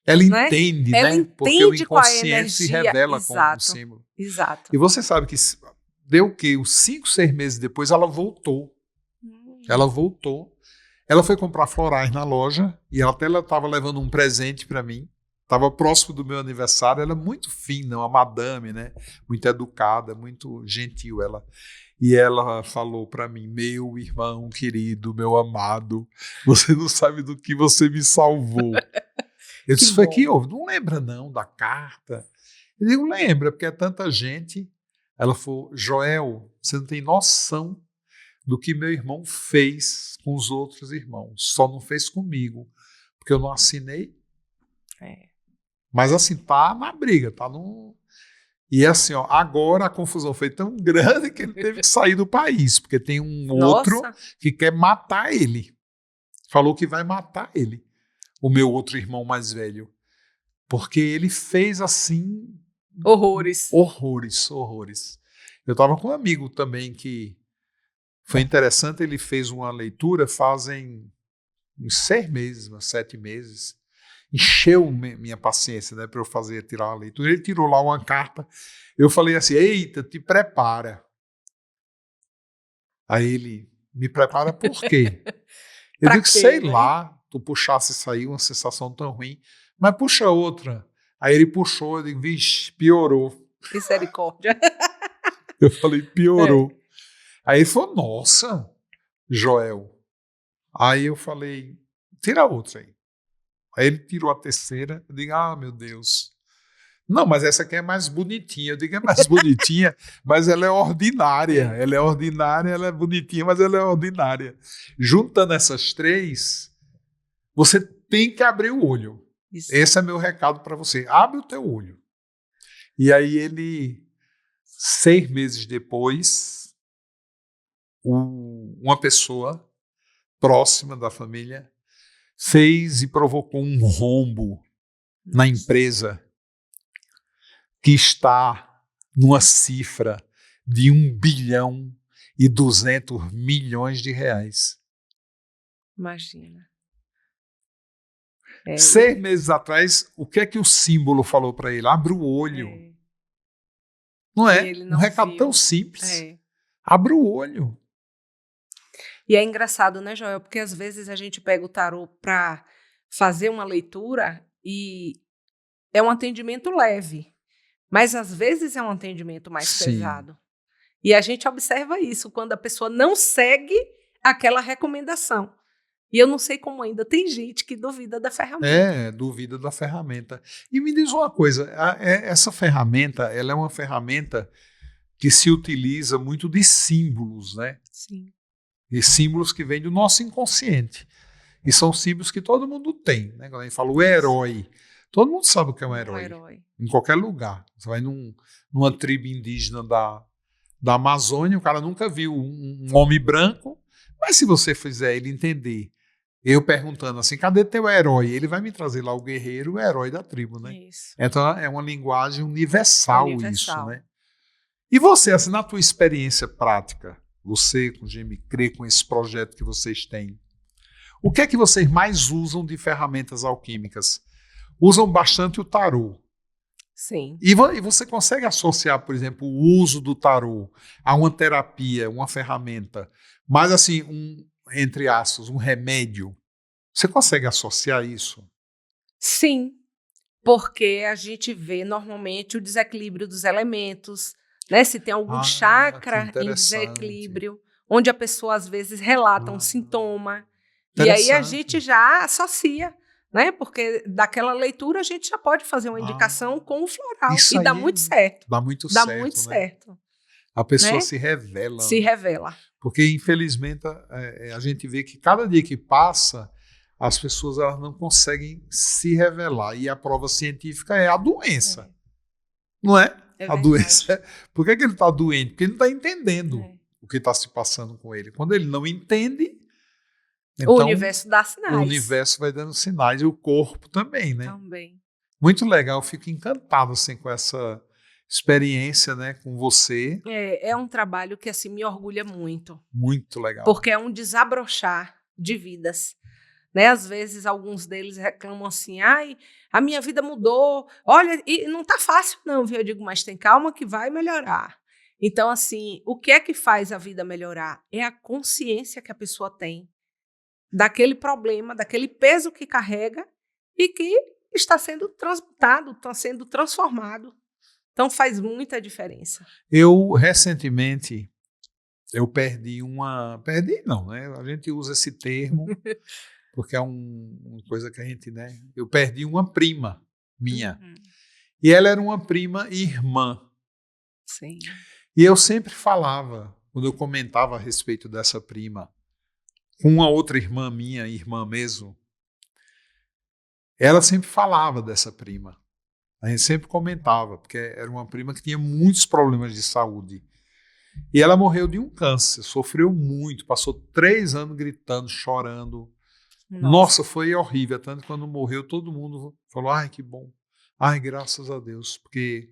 Ela né? entende, Ela né? entende Porque o qual é a inconsciente se energia. revela Exato, com o símbolo. Exato. E você sabe que deu o quê? Uns 5, 6 meses depois ela voltou. Ela voltou. Ela foi comprar florais na loja e ela estava levando um presente para mim. Estava próximo do meu aniversário. Ela é muito fina, uma madame, né? Muito educada, muito gentil ela. E ela falou para mim: meu irmão querido, meu amado, você não sabe do que você me salvou. Eu disse: foi que houve? Não lembra não da carta? Eu digo: lembra, porque é tanta gente. Ela falou: Joel, você não tem noção do que meu irmão fez com os outros irmãos. Só não fez comigo, porque eu não assinei. Mas assim, tá na briga, tá no... E assim, ó, agora a confusão foi tão grande que ele teve que sair do país, porque tem um outro que quer matar ele. Falou que vai matar ele, o meu outro irmão mais velho. Porque ele fez assim... Horrores. Eu estava com um amigo também que foi interessante, ele fez uma leitura fazem uns 6 meses, uns 7 meses. Encheu minha paciência, né, para eu tirar a leitura. Ele tirou lá uma carta. Eu falei assim: eita, te prepara. Aí ele: me prepara por quê? Eu digo: sei lá, tu puxasse isso aí, uma sensação tão ruim, mas puxa outra. Aí ele puxou, eu digo: vixe, piorou. Misericórdia. Eu falei: piorou. Aí ele falou: nossa, Joel. Aí eu falei: tira outra aí. Aí ele tirou a terceira, eu digo: ah, meu Deus. Não, mas essa aqui é mais bonitinha. Eu digo: é mais bonitinha, mas ela é ordinária. Ela é ordinária, ela é bonitinha, mas ela é ordinária. Juntando essas 3, você tem que abrir o olho. Isso. Esse é meu recado para você. Abre o teu olho. E aí ele, 6 meses depois, uma pessoa próxima da família fez e provocou um rombo na empresa que está numa cifra de R$1 bilhão e 200 milhões de reais. Imagina. 6 meses atrás, o que é que o símbolo falou para ele? Abre o olho. Não é? Um recado tão simples. Abre o olho. E é engraçado, né, Joel? Porque às vezes a gente pega o tarô para fazer uma leitura e é um atendimento leve, mas às vezes é um atendimento mais pesado. E a gente observa isso quando a pessoa não segue aquela recomendação. E eu não sei como ainda tem gente que duvida da ferramenta. Duvida da ferramenta. E me diz uma coisa, essa ferramenta, ela é uma ferramenta que se utiliza muito de símbolos, né? Sim. E símbolos que vêm do nosso inconsciente. E são símbolos que todo mundo tem, né? Quando a gente fala o herói, todo mundo sabe o que é um herói. Em qualquer lugar. Você vai numa tribo indígena da Amazônia, o cara nunca viu um homem branco, mas se você fizer ele entender, eu perguntando assim: cadê teu herói? Ele vai me trazer lá o guerreiro, o herói da tribo, né? Isso. Então é uma linguagem universal. Isso, né? E você, assim, na tua experiência prática, você com o Gemi Crê, com esse projeto que vocês têm, o que é que vocês mais usam de ferramentas alquímicas? Usam bastante o tarô. Sim. E você consegue associar, por exemplo, o uso do tarô a uma terapia, uma ferramenta, mas assim, entre aspas, um remédio? Você consegue associar isso? Sim, porque a gente vê normalmente o desequilíbrio dos elementos, né? Se tem algum chakra em desequilíbrio, onde a pessoa às vezes relata um sintoma, e aí a gente já associa, né? Porque daquela leitura a gente já pode fazer uma indicação com o floral, isso e dá muito certo. Dá muito certo. A pessoa, né, se revela. Se revela. Porque, infelizmente, a gente vê que cada dia que passa, as pessoas elas não conseguem se revelar. E a prova científica é a doença. Não é? A doença. Por que ele está doente? Porque ele não está entendendo o que está se passando com ele. Quando ele não entende, então, o universo dá sinais. O universo vai dando sinais e o corpo também, né? Também. Muito legal. Eu fico encantado assim, com essa experiência, né, com você. É um trabalho que assim me orgulha muito. Muito legal. Porque é um desabrochar de vidas. Né? Às vezes, alguns deles reclamam assim: ai, a minha vida mudou, olha, e não tá fácil não, viu? Eu digo: mas tem calma que vai melhorar. Então, assim, o que é que faz a vida melhorar? É a consciência que a pessoa tem, daquele problema, daquele peso que carrega e que está sendo transmutado, está sendo transformado. Então faz muita diferença. Eu, recentemente, perdi não, né? A gente usa esse termo porque é uma coisa que a gente, né? Eu perdi uma prima minha. E ela era uma prima irmã. Sim. E eu sempre falava, quando eu comentava a respeito dessa prima, com uma outra irmã minha, irmã mesmo, ela sempre falava dessa prima. A gente sempre comentava, porque era uma prima que tinha muitos problemas de saúde. E ela morreu de um câncer, sofreu muito, passou 3 anos gritando, chorando. Nossa, foi horrível. Tanto que quando morreu, todo mundo falou, ai, que bom. Ai, graças a Deus. Porque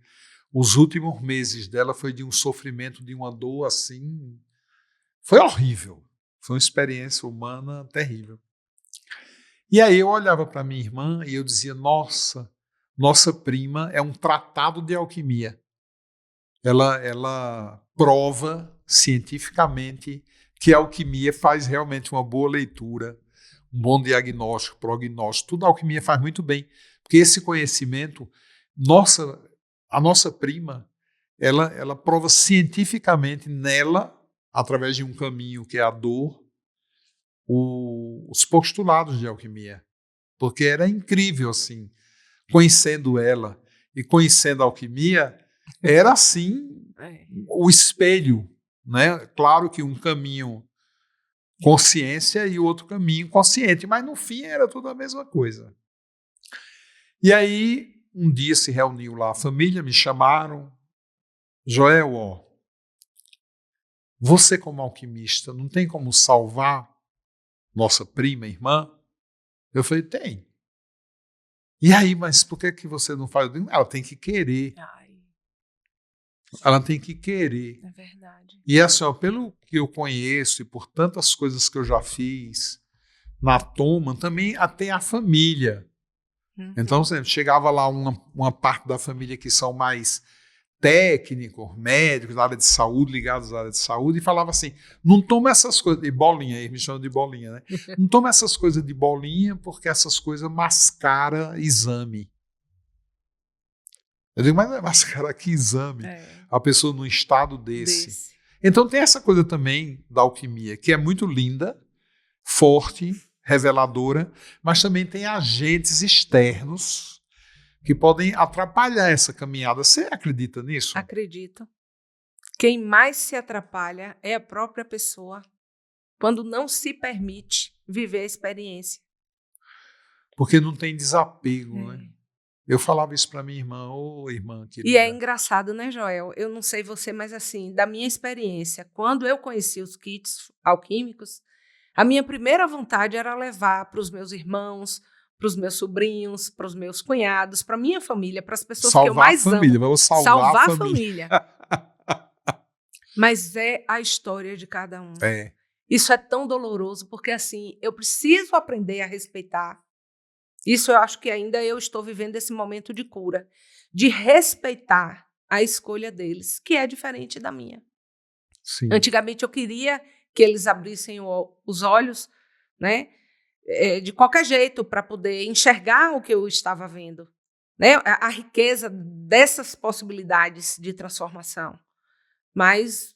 os últimos meses dela foi de um sofrimento, de uma dor assim. Foi horrível. Foi uma experiência humana terrível. E aí eu olhava para minha irmã e eu dizia, nossa prima é um tratado de alquimia. Ela prova cientificamente que a alquimia faz realmente uma boa leitura, um bom diagnóstico, prognóstico. Tudo a alquimia faz muito bem, porque esse conhecimento, a nossa prima, ela prova cientificamente nela, através de um caminho que é a dor, os postulados de alquimia. Porque era incrível, assim, conhecendo ela e conhecendo a alquimia, era assim o espelho, né? Claro que um caminho consciência e o outro caminho consciente, mas no fim era tudo a mesma coisa. E aí, um dia se reuniu lá a família, me chamaram, Joel, ó, você como alquimista não tem como salvar nossa prima, irmã? Eu falei, tem. E aí, mas por que você não faz? Ela tem que querer. Ela tem que querer. É verdade. E assim, ó, pelo que eu conheço e por tantas coisas que eu já fiz na Toma, também até a família. Então, chegava lá uma parte da família que são mais técnicos, médicos, da área de saúde, ligados à área de saúde, e falava assim, não toma essas coisas de bolinha, eles me chamam de bolinha, né? Não toma essas coisas de bolinha porque essas coisas mascaram exame. Eu digo, mas não é mascarar que exame? A pessoa num estado desse. Então tem essa coisa também da alquimia, que é muito linda, forte, reveladora, mas também tem agentes externos que podem atrapalhar essa caminhada. Você acredita nisso? Acredito. Quem mais se atrapalha é a própria pessoa, quando não se permite viver a experiência. Porque não tem desapego, né? Eu falava isso para minha irmã, irmã querida. E é engraçado, né, Joel? Eu não sei você, mas assim, da minha experiência, quando eu conheci os kits alquímicos, a minha primeira vontade era levar para os meus irmãos, para os meus sobrinhos, para os meus cunhados, para minha família, para as pessoas que eu mais amo. Vamos salvar a família. Mas é a história de cada um. É. Isso é tão doloroso, porque assim, eu preciso aprender a respeitar. Isso eu acho que ainda eu estou vivendo esse momento de cura, de respeitar a escolha deles, que é diferente da minha. Sim. Antigamente eu queria que eles abrissem os olhos, né, de qualquer jeito, para poder enxergar o que eu estava vendo, né, a riqueza dessas possibilidades de transformação. Mas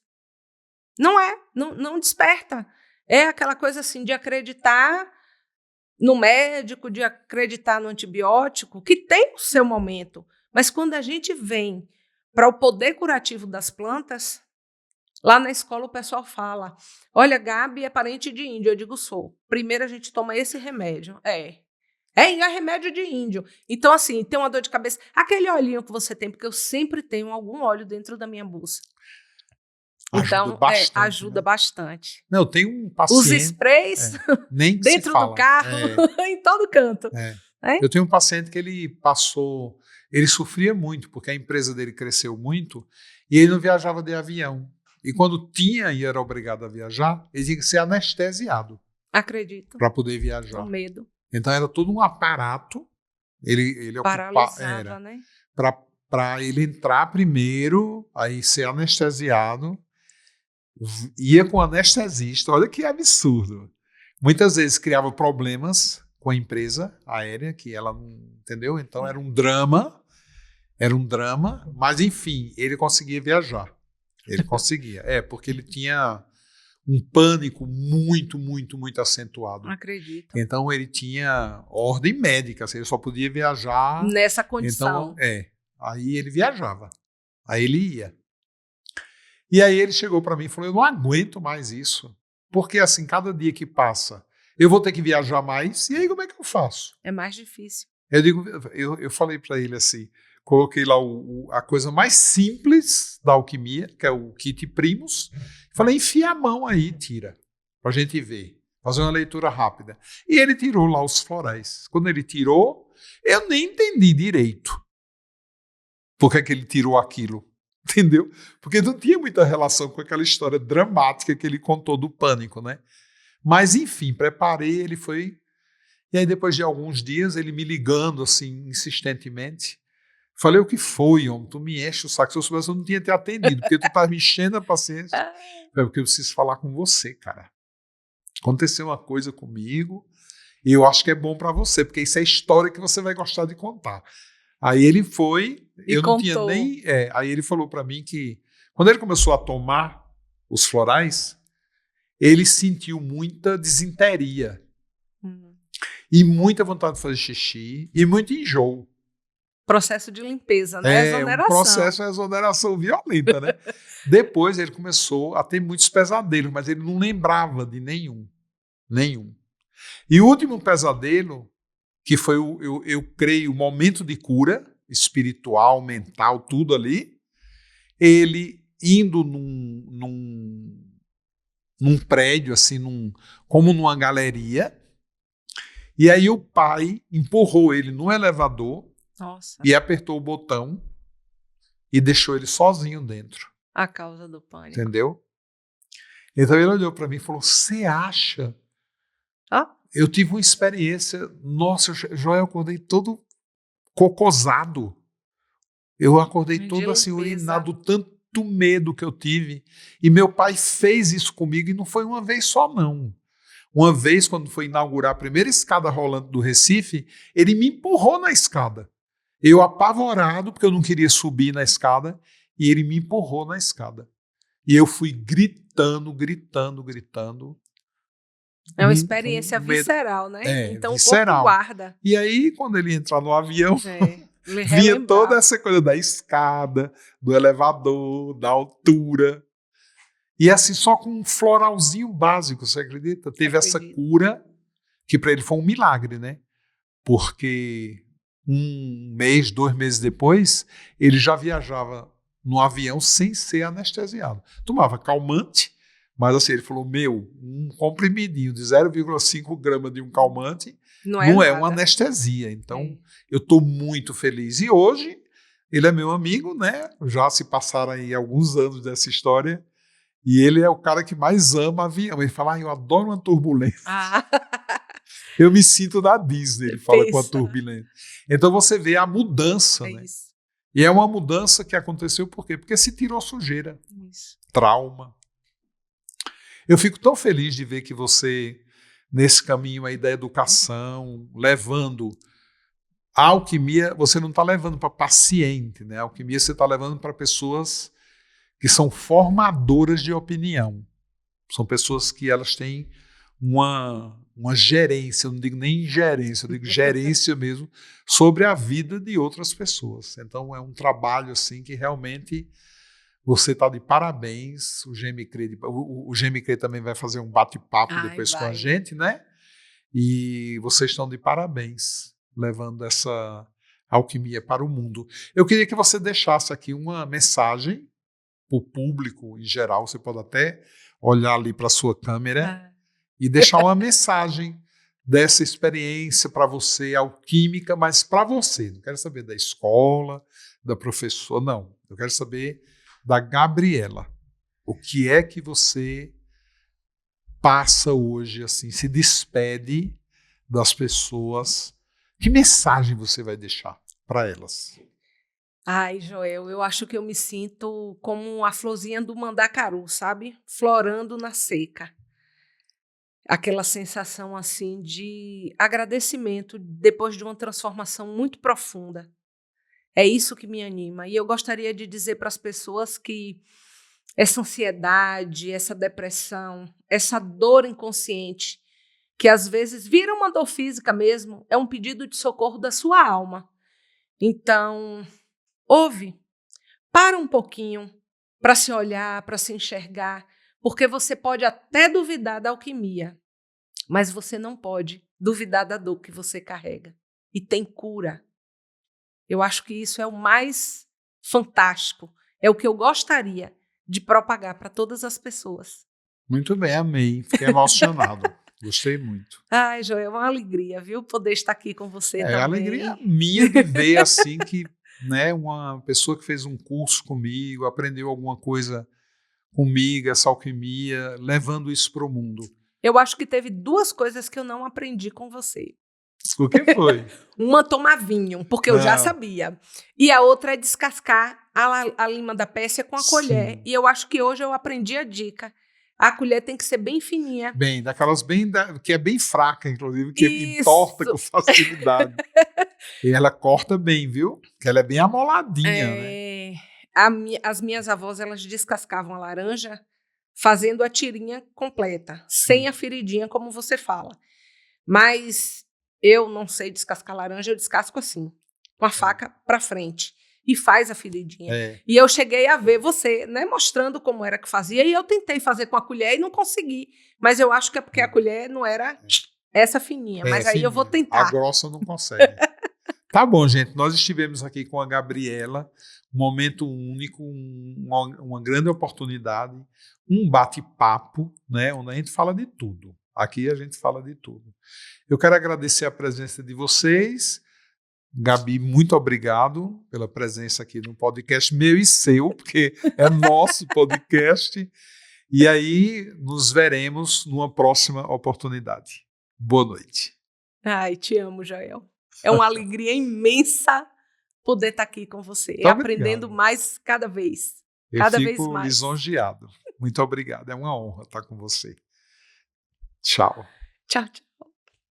não desperta. É aquela coisa assim de acreditar no médico, de acreditar no antibiótico, que tem o seu momento. Mas quando a gente vem para o poder curativo das plantas, lá na escola o pessoal fala, olha, Gabi é parente de índio. Eu digo, sou. Primeiro a gente toma esse remédio. É remédio de índio. Então, assim, tem uma dor de cabeça. Aquele olhinho que você tem, porque eu sempre tenho algum óleo dentro da minha bolsa. Então, ajuda bastante. Não, eu tenho um paciente... Os sprays nem dentro do carro, em todo canto. Eu tenho um paciente que ele sofria muito, porque a empresa dele cresceu muito, e ele não viajava de avião. E quando tinha e era obrigado a viajar, ele tinha que ser anestesiado. Acredito. Para poder viajar. Com medo. Então era todo um aparato. Ele paralisava, né? Para ele entrar primeiro, aí ser anestesiado, ia com o anestesista, olha que absurdo. Muitas vezes criava problemas com a empresa aérea, que ela não entendeu, então era um drama, mas enfim, ele conseguia viajar. Ele conseguia. Porque ele tinha um pânico muito, muito, muito acentuado. Não acredito. Então ele tinha ordem médica, assim, ele só podia viajar nessa condição. Então, aí ele viajava, aí ele ia. E aí ele chegou para mim e falou, eu não aguento mais isso, porque assim, cada dia que passa, eu vou ter que viajar mais, e aí como é que eu faço? É mais difícil. Eu falei para ele assim, coloquei lá a coisa mais simples da alquimia, que é o kit Primus, falei, enfia a mão aí, tira, pra gente ver, fazer uma leitura rápida. E ele tirou lá os florais. Quando ele tirou, eu nem entendi direito por que ele tirou aquilo, entendeu? Porque não tinha muita relação com aquela história dramática que ele contou do pânico, né? Mas, enfim, preparei, ele foi... E aí, depois de alguns dias, ele me ligando, assim, insistentemente, falei, o que foi, homem? Tu me enche o saco. Se eu soubesse, eu não tinha te atendido, porque tu tá me enchendo a paciência. É porque eu preciso falar com você, cara. Aconteceu uma coisa comigo e eu acho que é bom para você, porque isso é história que você vai gostar de contar. Aí ele foi, eu não tinha nem... aí ele falou para mim que, quando ele começou a tomar os florais, ele sentiu muita disenteria. E muita vontade de fazer xixi e muito enjoo. Processo de limpeza, né? Exoneração. Um processo de exoneração violenta, né? Depois ele começou a ter muitos pesadelos, mas ele não lembrava de nenhum. E o último pesadelo, que foi, eu creio, o momento de cura espiritual, mental, tudo ali, ele indo num prédio, assim, como numa galeria, e aí o pai empurrou ele no elevador. Nossa. E apertou o botão e deixou ele sozinho dentro. A causa do pânico. Entendeu? Então ele olhou para mim e falou, você acha? Eu tive uma experiência, nossa, Joel, eu acordei todo cocosado. Eu acordei todo assim, urinado, tanto medo que eu tive. E meu pai fez isso comigo e não foi uma vez só, não. Uma vez, quando foi inaugurar a primeira escada rolante do Recife, ele me empurrou na escada. Eu apavorado, porque eu não queria subir na escada, e ele me empurrou na escada. E eu fui gritando. É uma experiência visceral, né? Então visceral. O corpo guarda. E aí, quando ele entra no avião, vinha toda essa coisa da escada, do elevador, da altura. E assim, só com um floralzinho básico, você acredita? Teve essa cura, que para ele foi um milagre, né? Porque 1 mês, 2 meses depois, ele já viajava no avião sem ser anestesiado. Tomava calmante, mas assim, ele falou, um comprimidinho de 0,5 gramas de um calmante não é uma anestesia. Então, eu estou muito feliz. E hoje, ele é meu amigo, né? Já se passaram aí alguns anos dessa história, e ele é o cara que mais ama avião. Ele fala, eu adoro uma turbulência. Eu me sinto na Disney, ele fala com a turbulência. Então você vê a mudança, né? Isso. E é uma mudança que aconteceu por quê? Porque se tirou sujeira, trauma. Eu fico tão feliz de ver que você, nesse caminho aí da educação, levando a alquimia, você não está levando para paciente, né? A alquimia você está levando para pessoas que são formadoras de opinião. São pessoas que elas têm uma gerência, eu não digo nem gerência, eu digo gerência mesmo, sobre a vida de outras pessoas. Então é um trabalho assim que realmente você está de parabéns. O GMCRE também vai fazer um bate-papo depois com a gente, né? E vocês estão de parabéns, levando essa alquimia para o mundo. Eu queria que você deixasse aqui uma mensagem para o público em geral, você pode até olhar ali para a sua câmera e deixar uma mensagem dessa experiência para você, alquímica, mas para você. Não quero saber da escola, da professora, não. Eu quero saber da Gabriela. O que é que você passa hoje, assim, se despede das pessoas? Que mensagem você vai deixar para elas? Ai, Joel, eu acho que eu me sinto como a florzinha do mandacaru, sabe? Florando na seca. aquela sensação assim de agradecimento depois de uma transformação muito profunda. É isso que me anima. E eu gostaria de dizer para as pessoas que essa ansiedade, essa depressão, essa dor inconsciente, que às vezes vira uma dor física mesmo, é um pedido de socorro da sua alma. Então, ouve, para um pouquinho para se olhar, para se enxergar, porque você pode até duvidar da alquimia, mas você não pode duvidar da dor que você carrega. E tem cura. Eu acho que isso é o mais fantástico. É o que eu gostaria de propagar para todas as pessoas. Muito bem, amei. Fiquei emocionado. Gostei muito. Ai, Joel, é uma alegria, viu? Poder estar aqui com você também. É a alegria minha de ver assim que, né, uma pessoa que fez um curso comigo, aprendeu alguma coisa comigo, essa alquimia, levando isso para o mundo. Eu acho que teve 2 coisas que eu não aprendi com você. O que foi? Uma, tomar vinho, porque eu já sabia. E a outra é descascar a lima da péssia com a colher. E eu acho que hoje eu aprendi a dica. A colher tem que ser bem fininha. Bem, daquelas que é bem fraca, inclusive, que entorta com facilidade. E ela corta bem, viu? Porque ela é bem amoladinha, né? As minhas avós, elas descascavam a laranja fazendo a tirinha completa, sem a feridinha, como você fala. Mas eu não sei descascar laranja, eu descasco assim, com a faca para frente. E faz a feridinha. E eu cheguei a ver você, né, mostrando como era que fazia, e eu tentei fazer com a colher e não consegui. Mas eu acho que é porque a colher não era essa fininha. Mas aí fininha. Eu vou tentar. A grossa não consegue. Tá bom, gente. Nós estivemos aqui com a Gabriela, um momento único, uma grande oportunidade, um bate-papo, né, onde a gente fala de tudo. Aqui a gente fala de tudo. Eu quero agradecer a presença de vocês. Gabi, muito obrigado pela presença aqui no podcast meu e seu, porque é nosso podcast. E aí nos veremos numa próxima oportunidade. Boa noite. Ai, te amo, Joel. É uma alegria imensa poder estar aqui com você, Muito aprendendo obrigado. Mais cada vez. Eu fico lisonjeado. Muito obrigado. É uma honra estar com você. Tchau. Tchau, tchau.